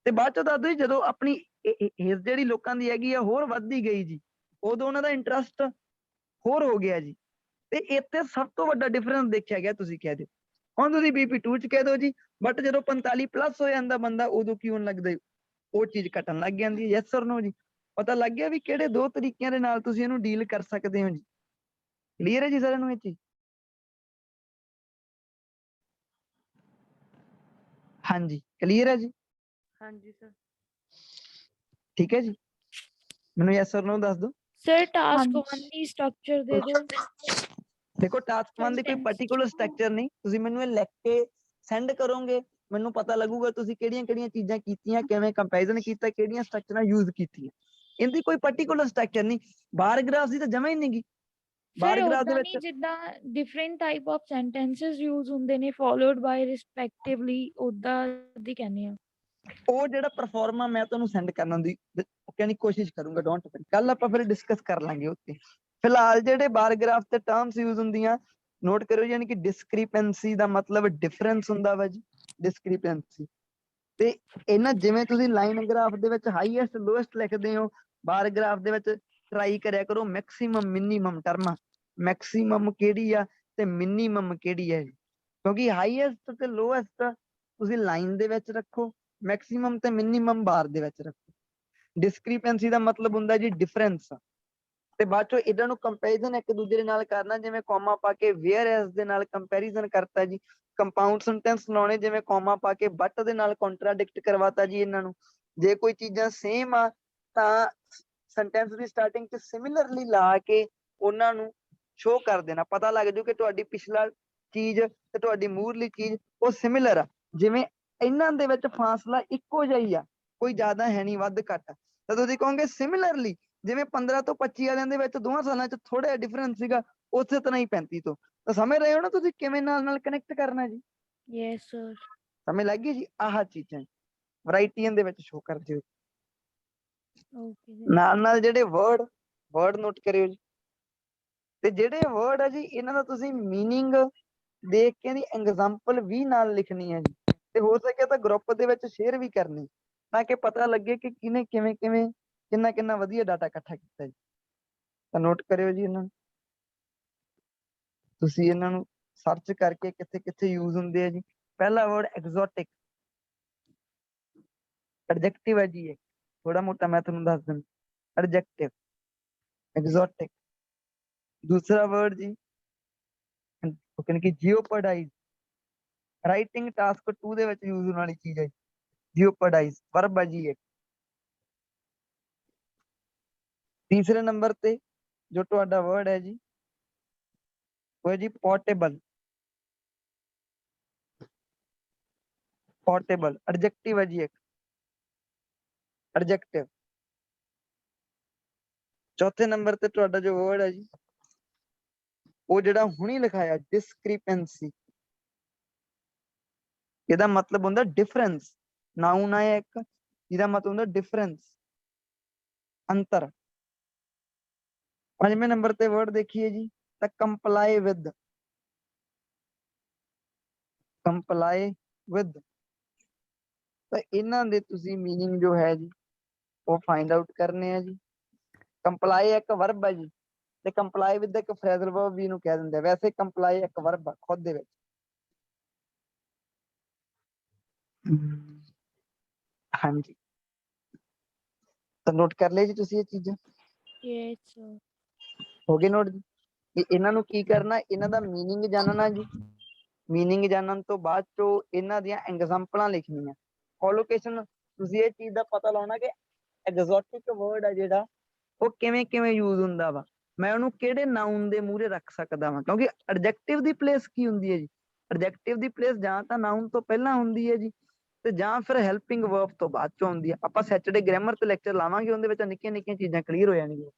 Speaker 1: ਤੇ ਬਾਅਦ ਚੋਂ ਦੱਸ ਦਿਓ ਜੀ ਜਦੋਂ ਆਪਣੀ ਏਜ ਜਿਹੜੀ ਲੋਕਾਂ ਦੀ ਹੈਗੀ ਆ ਹੋਰ ਵੱਧਦੀ ਗਈ ਜੀ, ਉਦੋਂ ਉਹਨਾਂ ਦਾ ਇੰਟਰਸਟ ਹੋਰ ਹੋ ਗਿਆ ਜੀ। ਤੇ ਇੱਥੇ ਸਭ ਤੋਂ ਵੱਡਾ ਡਿਫਰੈਂਸ ਦੇਖਿਆ ਗਿਆ, ਤੁਸੀਂ ਕਹਿ ਦਿਓ। ਹੁਣ ਤੁਸੀਂ BP2 ਚ ਕਹਿ ਦਿਓ ਜੀ, ਬਟ ਜਦੋਂ 45 ਪਲੱਸ ਹੋ ਜਾਂਦਾ ਬੰਦਾ ਉਦੋਂ ਕੀ ਹੋਣ ਲੱਗਦਾ, ਉਹ ਚੀਜ਼ ਘਟਣ ਲੱਗ ਜਾਂਦੀ ਹੈ। ਯੈਸ ਔਰ ਨੋ ਜੀ। ਪਤਾ ਲੱਗ ਗਿਆ ਵੀ ਕਿਹੜੇ ਦੋ ਤਰੀਕਿਆਂ ਦੇ ਨਾਲ ਤੁਸੀਂ ਇਹਨੂੰ ਡੀਲ ਕਰ ਸਕਦੇ ਹੋ ਜੀ। ਕਲੀਅਰ ਹੈ ਜੀ ਸਾਰਿਆਂ ਨੂੰ ਇਹ ਚੀਜ਼? ਹਾਂਜੀ ਕਲੀਅਰ ਹੈ ਜੀ?
Speaker 3: ਹਾਂਜੀ ਸਰ।
Speaker 1: ਠੀਕ ਹੈ ਜੀ, ਮੈਨੂੰ ਯੈਸ ਔਰ ਨੋ ਦੱਸ ਦਿਓ।
Speaker 4: ਸਰ ਟਾਸਕ
Speaker 2: ਹਾਂਜੀ।
Speaker 4: 1 ਦੀ ਸਟਰਕਚਰ ਦੇ ਦਿਓ।
Speaker 1: ਦੇਖੋ ਟਾਸਕ 1 ਦੀ ਕੋਈ
Speaker 4: Sentence।
Speaker 1: ਪਾਰਟਿਕੂਲਰ ਸਟਰਕਚਰ ਨਹੀਂ, ਤੁਸੀਂ ਮੈਨੂੰ ਇਹ ਲਿਖ ਕੇ ਸੈਂਡ ਕਰੋਗੇ, ਮੈਨੂੰ ਪਤਾ ਲੱਗੂਗਾ ਤੁਸੀਂ ਕਿਹੜੀਆਂ ਚੀਜ਼ਾਂ ਕੀਤੀਆਂ, ਕਿਵੇਂ ਕੰਪੈਰੀਜ਼ਨ ਕੀਤਾ, ਕਿਹੜੀਆਂ ਸਟਰਕਚਰਾਂ ਯੂਜ਼ ਕੀਤੀਆਂ। ਇਹਦੀ ਕੋਈ ਪਾਰਟਿਕੂਲਰ ਸਟਰਕਚਰ ਨਹੀਂ। ਬਾਰ ਗ੍ਰਾਫ ਦੀ ਤਾਂ ਜਮਾ ਹੀ ਨਹੀਂ ਗੀ। ਬਾਰ
Speaker 4: ਸਰ
Speaker 1: ਗ੍ਰਾਫ ਦੇ
Speaker 4: ਉਦਾਂ
Speaker 1: ਵਿੱਚ
Speaker 4: ਨਹੀਂ ਜਿੱਦਾਂ different type of sentences use ਹੁੰਦੇ ਨੇ ਫੋਲੋਡ ਬਾਈ ਰਿਸਪੈਕਟਿਵਲੀ, ਉਦਾਂ ਦੀ ਕਹਿੰਦੇ ਆ।
Speaker 1: ਉਹ ਜਿਹੜਾ ਪਰਫਾਰਮਾ ਮੈਂ ਤੁਹਾਨੂੰ ਸੈਂਡ ਕਰਨ ਦੀ ਕਹਿੰਦੀ ਕੋਸ਼ਿਸ਼ ਕਰੂੰਗਾ, ਡੋਂਟ ਵਰੀ। ਕੱਲ ਆਪਾਂ ਫਿਰ ਡਿਸਕਸ ਕਰ ਲਾਂਗੇ ਉੱਤੇ। ਫਿਲਹਾਲ ਜਿਹੜੇ ਬਾਰ ਗ੍ਰਾਫ ਤੇ ਟਰਮਸ ਯੂਜ਼ ਹੁੰਦੀਆਂ ਨੋਟ ਕਰਿਓ, ਯਾਨੀ ਕਿ ਡਿਸਕ੍ਰਿਪੈਂਸੀ ਦਾ ਮਤਲਬ ਡਿਫਰੈਂਸ ਹੁੰਦਾ ਵਾ ਜੀ, ਡਿਸਕ੍ਰਿਪੈਂਸੀ। ਤੇ ਇਹਨਾਂ ਜਿਵੇਂ ਤੁਸੀਂ ਲਾਈਨ ਗ੍ਰਾਫ ਦੇ ਵਿੱਚ ਹਾਈਐਸਟ ਲੋਐਸਟ ਲਿਖਦੇ ਹੋ, ਬਾਰ ਗ੍ਰਾਫ ਦੇ ਵਿੱਚ ਟਰਾਈ ਕਰਿਆ ਕਰੋ ਮੈਕਸਿਮਮ ਮਿਨੀਮਮ ਟਰਮਾਂ, ਮੈਕਸਿਮਮ ਕਿਹੜੀ ਆ ਤੇ ਮਿਨੀਮਮ ਕਿਹੜੀ ਹੈ, ਕਿਉਂਕਿ ਹਾਈਐਸਟ ਤੇ ਲੋਐਸਟ ਤੁਸੀਂ ਲਾਈਨ ਦੇ ਵਿੱਚ ਰੱਖੋ, ਮੈਕਸਿਮਮ ਤੇ ਮਿਨੀਮਮ ਬਾਰ ਦੇ ਵਿੱਚ ਰੱਖੋ। ਡਿਸਕ੍ਰਿਪੈਂਸੀ ਦਾ ਮਤਲਬ ਹੁੰਦਾ ਜੀ ਡਿਫਰੈਂਸ। ਤੇ ਬਾਅਦ ਚੋਂ ਇਹਨਾਂ ਨੂੰ ਕੰਪੈਰੀਜ਼ਨ ਇੱਕ ਦੂਜੇ ਦੇ ਨਾਲ ਕਰਨਾ, ਜਿਵੇਂ ਕੋਮਾ ਪਾ ਕੇ ਵੇਅਰ ਐਸ ਦੇ ਨਾਲ ਕੰਪੈਰੀਜ਼ਨ ਕਰਤਾ ਜੀ। ਕੰਪਾਊਂਡ ਸੈਂਟੈਂਸ ਲਾਉਣੇ, ਜਿਵੇਂ ਕੋਮਾ ਪਾ ਕੇ ਬਟ ਦੇ ਨਾਲ ਕੰਟਰਾਡਿਕਟ ਕਰਵਾਤਾ ਜੀ ਇਹਨਾਂ ਨੂੰ। ਜੇ ਕੋਈ ਚੀਜ਼ਾਂ ਸੇਮ ਆ ਤਾਂ ਸੈਂਟੈਂਸ ਦੀ ਸਟਾਰਟਿੰਗ 'ਚ ਸਿਮਿਲਰਲੀ ਲਾ ਕੇ ਉਹਨਾਂ ਨੂੰ ਸ਼ੋ ਕਰ ਦੇਣਾ, ਪਤਾ ਲੱਗ ਜੂ ਕਿ ਤੁਹਾਡੀ ਪਿਛਲਾ ਚੀਜ਼ ਤੇ ਤੁਹਾਡੀ ਮੂਹਰਲੀ ਚੀਜ਼ ਉਹ ਸਿਮਿਲਰ ਆ। ਜਿਵੇਂ ਇਹਨਾਂ ਦੇ ਵਿੱਚ ਫਾਸਲਾ ਇੱਕੋ ਜਿਹਾ ਹੀ ਆ, ਕੋਈ ਜ਼ਿਆਦਾ ਹੈ ਨਹੀਂ ਵੱਧ ਘੱਟ, ਤਾਂ ਤੁਸੀਂ ਕਹੋਗੇ ਸਿਮਿਲਰਲੀ। ਜਿਵੇਂ 15 ਤੋਂ 25 ਵਾਲਿਆਂ ਦੇ ਵਿੱਚ ਦੋਵਾਂ ਸਾਲਾਂ 'ਚ ਥੋੜਾ ਜਿਹਾ ਡਿਫਰੈਂਸ ਸੀਗਾ, ਉਸੇ ਤਰ੍ਹਾਂ ਹੀ 35 ਤੋਂ। ਤਾਂ ਸਮਝ ਰਹੇ ਹੋ ਨਾ ਤੁਸੀਂ ਕਿਵੇਂ ਨਾਲ ਕਨੈਕਟ ਕਰਨਾ ਜੀ?
Speaker 4: Yes sir.
Speaker 1: ਸਮਝ ਲੱਗ ਗਈ ਜੀ? ਆਹ ਚੀਜ਼ਾਂ ਵੈਰਾਈਟੀਆਂ ਦੇ ਵਿੱਚ ਸ਼ੋ ਕਰ ਦਿਓ।
Speaker 4: ਓਕੇ
Speaker 1: ਨਾਲ ਜਿਹੜੇ ਵਰਡ ਨੋਟ ਕਰਿਓ ਜੀ। ਤੇ ਜਿਹੜੇ ਵਰਡ ਆ ਜੀ ਇਹਨਾਂ ਦਾ ਤੁਸੀਂ ਮੀਨਿੰਗ ਦੇਖ ਕੇ ਦੀ ਐਗਜ਼ਾਮਪਲ ਵੀ ਨਾਲ ਲਿਖਣੀ ਹੈ ਜੀ, ਤੇ ਹੋ ਸਕੇ ਤਾਂ ਗਰੁੱਪ ਦੇ ਵਿੱਚ ਸ਼ੇਅਰ ਵੀ ਕਰਨੀ, ਤਾਂ ਕਿ ਪਤਾ ਲੱਗੇ ਕਿ ਕਿਹਨੇ ਕਿਵੇਂ ਕਿੰਨਾ ਵਧੀਆ ਡਾਟਾ ਇਕੱਠਾ ਕੀਤਾ ਜੀ। ਤਾਂ ਨੋਟ ਕਰਿਓ ਜੀ ਇਹਨਾਂ ਨੂੰ, ਤੁਸੀਂ ਇਹਨਾਂ ਨੂੰ ਸਰਚ ਕਰਕੇ ਕਿੱਥੇ ਯੂਜ਼ ਹੁੰਦੇ ਆ ਜੀ। ਪਹਿਲਾ ਵਰਡ ਐਗਜ਼ੋਟਿਕ, ਐਡਜੈਕਟਿਵ ਹੈ ਜੀ, ਇਹ ਥੋੜਾ ਮੋਟਾ ਮੈਂ ਤੁਹਾਨੂੰ ਦੱਸ ਦਿੰਦਾ, ਐਡਜੈਕਟਿਵ ਐਗਜ਼ੋਟਿਕ। ਦੂਸਰਾ ਵਰਡ ਜੀ ਕਿ ਜਿਓਪਰਡਾਈਜ਼, ਰਾਈਟਿੰਗ ਟਾਸਕ 2 ਦੇ ਵਿੱਚ ਯੂਜ਼ ਹੋਣ ਵਾਲੀ ਚੀਜ਼ ਹੈ ਜਿਓਪਰਡਾਈਜ਼, ਵਰਬ ਹੈ ਜੀ ਇਹ। ਤੀਸਰੇ ਨੰਬਰ ਤੇ ਜੋ ਤੁਹਾਡਾ ਵਰਡ ਹੈ ਜੀ ਉਹ ਹੈ ਜੀ ਪੋਰਟੇਬਲ, ਪੋਰਟੇਬਲ ਐਡਜੈਕਟਿਵ ਹੈ ਜੀ ਇੱਕ। ਐਡਜੈਕਟਿਵ। ਚੌਥੇ ਨੰਬਰ ਤੇ ਤੁਹਾਡਾ ਜੋ ਵਰਡ ਹੈ ਜੀ ਉਹ ਜਿਹੜਾ ਹੁਣੀ ਲਿਖਾਇਆ ਡਿਸਕ੍ਰਿਪੈਂਸੀ, ਇਹਦਾ ਮਤਲਬ ਹੁੰਦਾ ਡਿਫਰੈਂਸ। ਨਾਉਨ ਆਇਆ ਇੱਕ, ਜਿਹਦਾ ਮਤਲਬ ਹੁੰਦਾ ਡਿਫਰੈਂਸ, ਅੰਤਰ। ਪੰਜਵੇਂ ਨੰਬਰ ਤੇ ਵਰਡ ਦੇਖੀਏ ਜੀ ਤਾਂ ਕੰਪਲਾਈ ਵਿਦ। ਕੰਪਲਾਈ ਵਿਦ, ਤਾਂ ਇਹਨਾਂ ਦੇ ਤੁਸੀਂ ਮੀਨਿੰਗ ਜੋ ਹੈ ਜੀ ਉਹ ਫਾਈਂਡ ਆਊਟ ਕਰਨੇ ਆ ਜੀ। ਕੰਪਲਾਈ ਇੱਕ ਵਰਬ ਹੈ ਜੀ, ਤੇ ਕੰਪਲਾਈ ਵਿਦ ਇੱਕ ਫਰੇਜ਼ਲ ਵਰਬ ਵੀ ਇਹਨੂੰ ਕਹਿ ਦਿੰਦੇ ਆ। ਵੈਸੇ ਕੰਪਲਾਈ ਇੱਕ ਵਰਬ ਆ ਖੁਦ ਦੇ ਵਿੱਚ। ਹਾਂਜੀ, ਤਾਂ ਨੋਟ ਕਰ ਲਿਆ ਜੀ ਤੁਸੀਂ ਇਹ ਚੀਜ਼ਾਂ,
Speaker 4: ਯੈਸ ਸਰ।
Speaker 1: ਹੋ ਗਏ ਨੋਟ ਜੀ। ਇਹਨਾਂ ਨੂੰ ਕੀ ਕਰਨਾ, ਇਹਨਾਂ ਦਾ ਮੀਨਿੰਗ ਜਾਣਨਾ ਜੀ। ਮੀਨਿੰਗ ਜਾਣਨ ਤੋਂ ਬਾਅਦ ਚੋਂ ਇਹਨਾਂ ਦੀਆਂ ਐਗਜ਼ਾਮਪਲਾਂ ਲਿਖਣੀਆਂ। ਕੋਲੋਕੇਸ਼ਨ ਤੁਸੀਂ ਇਹ ਚੀਜ਼ ਦਾ ਪਤਾ ਲਾਉਣਾ ਕਿ ਐਗਜ਼ੋਟਿਕ ਵਰਡ ਆ ਜਿਹੜਾ ਉਹ ਕਿਵੇਂ ਕਿਵੇਂ ਯੂਜ਼ ਹੁੰਦਾ ਵਾ, ਮੈਂ ਉਹਨੂੰ ਕਿਹੜੇ ਨਾਉਨ ਦੇ ਮੂਹਰੇ ਰੱਖ ਸਕਦਾ ਵਾਂ। ਕਿਉਂਕਿ ਐਡਜੈਕਟਿਵ ਦੀ ਪਲੇਸ ਕੀ ਹੁੰਦੀ ਹੈ ਜੀ, ਐਡਜੈਕਟਿਵ ਦੀ ਪਲੇਸ ਜਾਂ ਤਾਂ ਨਾਉਨ ਤੋਂ ਪਹਿਲਾਂ ਹੁੰਦੀ ਹੈ ਜੀ, ਤੇ ਜਾਂ ਫਿਰ ਹੈਲਪਿੰਗ ਵਰਬ ਤੋਂ ਬਾਅਦ ਚੋਂ ਆਉਂਦੀ ਆ। ਆਪਾਂ ਸੈਚਰਡੇ ਗ੍ਰਾਮਰ ਤੇ ਲੈਕਚਰ ਲਾਵਾਂਗੇ, ਉਹਦੇ ਵਿੱਚ ਨਿੱਕੀਆਂ ਨਿੱਕੀਆਂ ਚੀਜ਼ਾਂ ਕਲੀਅਰ ਹੋ ਜਾਣਗੀਆਂ।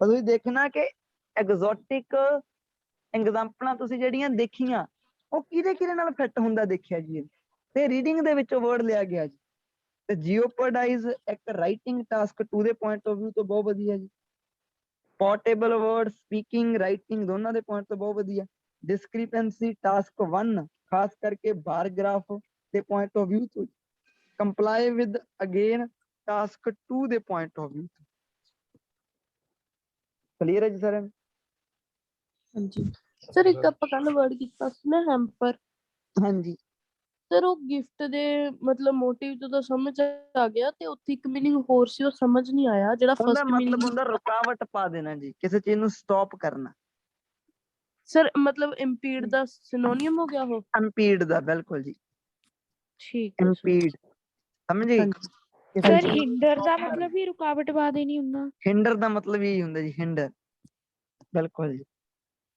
Speaker 1: ਪਰ ਤੁਸੀਂ ਦੇਖਣਾ ਕਿ ਐਗਜ਼ੋਟਿਕ ਐਗਜ਼ਾਮਪਲਾਂ ਤੁਸੀਂ ਜਿਹੜੀਆਂ ਦੇਖੀਆਂ ਉਹ ਕਿਹਦੇ ਨਾਲ ਫਿੱਟ ਹੁੰਦਾ ਦੇਖਿਆ ਜੀ, ਤੇ ਰੀਡਿੰਗ ਦੇ ਵਿੱਚੋਂ ਵਰਡ ਲਿਆ ਗਿਆ ਜੀ। ਤੇ ਜਿਓਪਰਡਾਈਜ਼ ਇੱਕ ਰਾਈਟਿੰਗ ਟਾਸਕ 2 ਦੇ ਪੁਆਇੰਟ ਆਫ View ਤੋਂ ਬਹੁਤ ਵਧੀਆ ਜੀ। ਪੋਰਟੇਬਲ ਵਰਡ ਸਪੀਕਿੰਗ ਰਾਈਟਿੰਗ ਦੋਨਾਂ ਦੇ ਪੁਆਇੰਟ ਤੋਂ ਬਹੁਤ ਵਧੀਆ। ਡਿਸਕ੍ਰਿਪੈਂਸੀ ਟਾਸਕ 1 ਖਾਸ ਕਰਕੇ ਬਾਰਗ੍ਰਾਫ ਦੇ ਪੁਆਇੰਟ ਆਫ View ਤੋਂ। ਕੰਪਲਾਈ ਵਿਦ ਅਗੇਨ ਟਾਸਕ 2 ਦੇ ਪੁਆਇੰਟ ਆਫ View ਤੋਂ। ਕਲੀਅਰ ਹੈ ਜੀ ਸਾਰਿਆਂ ਨੂੰ?
Speaker 3: ਹਾਂਜੀ ਸਰ, ਇੱਕ ਆਪਾਂ ਕੱਲ ਵਰਡ ਕੀਤਾ ਸੀ ਨਾ ਹੈਂਪਰ,
Speaker 1: ਹਾਂਜੀ
Speaker 3: ਸਰ ਉਹ ਗਿਫਟ ਦੇ ਮਤਲਬ ਮੋਟਿਵ ਤੋਂ ਤਾਂ ਸਮਝ ਆ ਗਿਆ, ਤੇ ਉੱਥੇ ਇੱਕ ਮੀਨਿੰਗ ਹੋਰ ਸੀ ਉਹ ਸਮਝ ਨਹੀਂ ਆਇਆ ਜਿਹੜਾ
Speaker 1: ਉਹਦਾ
Speaker 3: ਫਸਟ
Speaker 1: ਮਤਲਬ
Speaker 3: ਮੀਨਿੰਗ।
Speaker 1: ਹੁੰਦਾ ਰੁਕਾਵਟ ਪਾ ਦੇਣਾ ਜੀ, ਕਿਸੇ ਚੀਜ਼ ਨੂੰ ਸਟਾਪ ਕਰਨਾ।
Speaker 3: ਸਰ ਮਤਲਬ ਇੰਪੀਡ ਦਾ ਸਿਨੋਨੀਅਮ ਹੋ ਗਿਆ ਉਹ?
Speaker 1: ਇੰਪੀਡ ਦਾ, ਬਿਲਕੁਲ ਜੀ,
Speaker 3: ਠੀਕ ਹੈ ਸਰ।
Speaker 1: ਇੰਪੀਡ। ਸਮਝੇ?
Speaker 3: ਹਾਂਜੀ
Speaker 1: ਕਿਸੇ
Speaker 4: ਸਰ
Speaker 1: ਚੀਜ਼ ਨੂੰ
Speaker 4: ਹਿੰਡਰ ਦਾ
Speaker 1: stop
Speaker 4: ਮਤਲਬ ਵੀ ਰੁਕਾਵਟ ਪਾ ਦੇਣੀ ਹੁੰਦਾ।
Speaker 1: ਹਿੰਡਰ ਦਾ ਮਤਲਬ ਇਹੀ ਹੁੰਦਾ ਜੀ, ਹਿੰਡਰ। ਬਿਲਕੁਲ ਜੀ,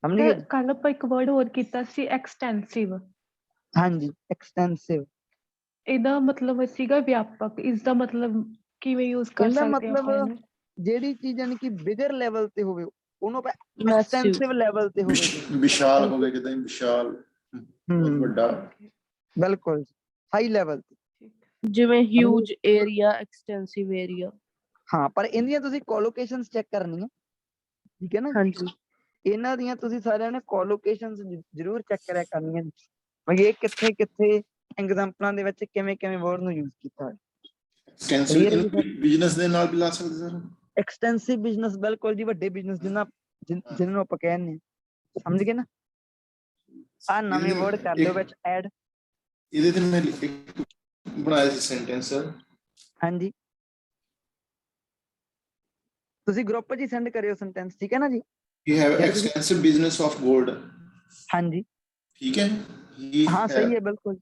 Speaker 1: ਸਮਝ ਗਏ?
Speaker 7: ਕੱਲ ਆਪਾਂ ਇੱਕ ਵਰਡ ਹੋਰ ਕੀਤਾ ਸੀ ਐਕਸਟੈਂਸਿਵ।
Speaker 1: ਹਾਂਜੀ, ਐਕਸਟੈਂਸਿਵ।
Speaker 7: ਇਹਦਾ ਮਤਲਬ ਸੀਗਾ ਵਿਆਪਕ। ਇਸ ਦਾ ਮਤਲਬ ਕਿਵੇਂ ਯੂਜ਼ ਕਰ
Speaker 1: ਇਹਦਾ
Speaker 7: ਸਕਦੇ ਆਪਾਂ
Speaker 1: ਮਤਲਬ
Speaker 7: ਇਹਨੂੰ?
Speaker 1: ਜਿਹੜੀ ਚੀਜ਼ ਯਾਨੀ ਕਿ ਬਿਗਰ ਲੈਵਲ ਤੇ ਹੋਵੇ ਉਹਨੂੰ ਆਪਾਂ
Speaker 3: Massive।
Speaker 1: ਐਕਸਟੈਂਸਿਵ ਲੈਵਲ ਤੇ ਹੋਵੇ ਜੀ।
Speaker 6: ਵਿਸ਼ਾਲ ਹੋਵੇ ਕਿਤੇ, ਵਿਸ਼ਾਲ, ਬਹੁਤ ਵੱਡਾ।
Speaker 1: ਬਿਲਕੁਲ ਹਾਈ ਲੈਵਲ ਤੇ।
Speaker 3: ਜਿਵੇਂ ਹਿਊਜ ਏਰੀਆ, ਐਕਸਟੈਂਸਿਵ ਏਰੀਆ।
Speaker 1: ਹਾਂ, ਪਰ ਇਹਦੀਆਂ ਤੁਸੀਂ ਕੋਲੋਕੇਸ਼ਨਸ ਚੈੱਕ ਕਰਨੀਆਂ, ਠੀਕ ਹੈ ਨਾ?
Speaker 3: ਹਾਂਜੀ
Speaker 1: ਇਹਨਾਂ ਦੀਆਂ ਤੁਸੀਂ ਸਾਰਿਆਂ ਨੇ ਕੋਲੋਕੇਸ਼ਨਸ ਜ਼ਰੂਰ ਚੈੱਕ ਕਰਿਆ ਕਰਨੀਆਂ ਜੀ, ਵੀ ਇਹ ਕਿੱਥੇ ਕਿੱਥੇ ਐਗਜ਼ਾਮਪਲਾਂ ਦੇ ਵਿੱਚ ਕਿਵੇਂ ਕਿਵੇਂ ਵਰਡ ਨੂੰ ਯੂਜ਼ ਕੀਤਾ ਹੈ।
Speaker 6: ਐਕਸਟੈਂਸਿਵ ਬਿਜ਼ਨਸ ਦੇ ਨਾਲ ਵੀ ਲਾ ਸਕਦੇ ਸਰ।
Speaker 1: ਐਕਸਟੈਂਸਿਵ ਬਿਜ਼ਨਸ, ਬਿਲਕੁਲ ਜੀ, ਵੱਡੇ ਬਿਜ਼ਨਸ ਜਿਹਨਾਂ ਨੂੰ ਆਪਾਂ ਕਹਿੰਦੇ ਹਾਂ, ਸਮਝ ਗਏ ਨਾ? ਆ ਨਵੇਂ ਵਰਡ ਕਰ ਲਿਓ ਵਿੱਚ ਐਡ।
Speaker 6: ਇਹਦੇ ਤੇ ਮੈਂ ਇੱਕ ਬਣਾਇਆ ਸੀ ਸੈਂਟੈਂਸ ਸਰ।
Speaker 1: ਹਾਂਜੀ, ਤੁਸੀਂ ਗਰੁੱਪ 'ਚ ਹੀ ਸੈਂਡ ਕਰਿਓ ਸੈਂਟੈਂਸ, ਠੀਕ ਹੈ ਨਾ ਜੀ?
Speaker 6: He have extensive business of gold।
Speaker 1: ਹਾਂਜੀ
Speaker 6: ਠੀਕ ਹੈ। He
Speaker 1: ਹਾਂ, ਸਹੀ
Speaker 6: have
Speaker 1: ਹੈ, ਬਿਲਕੁਲ।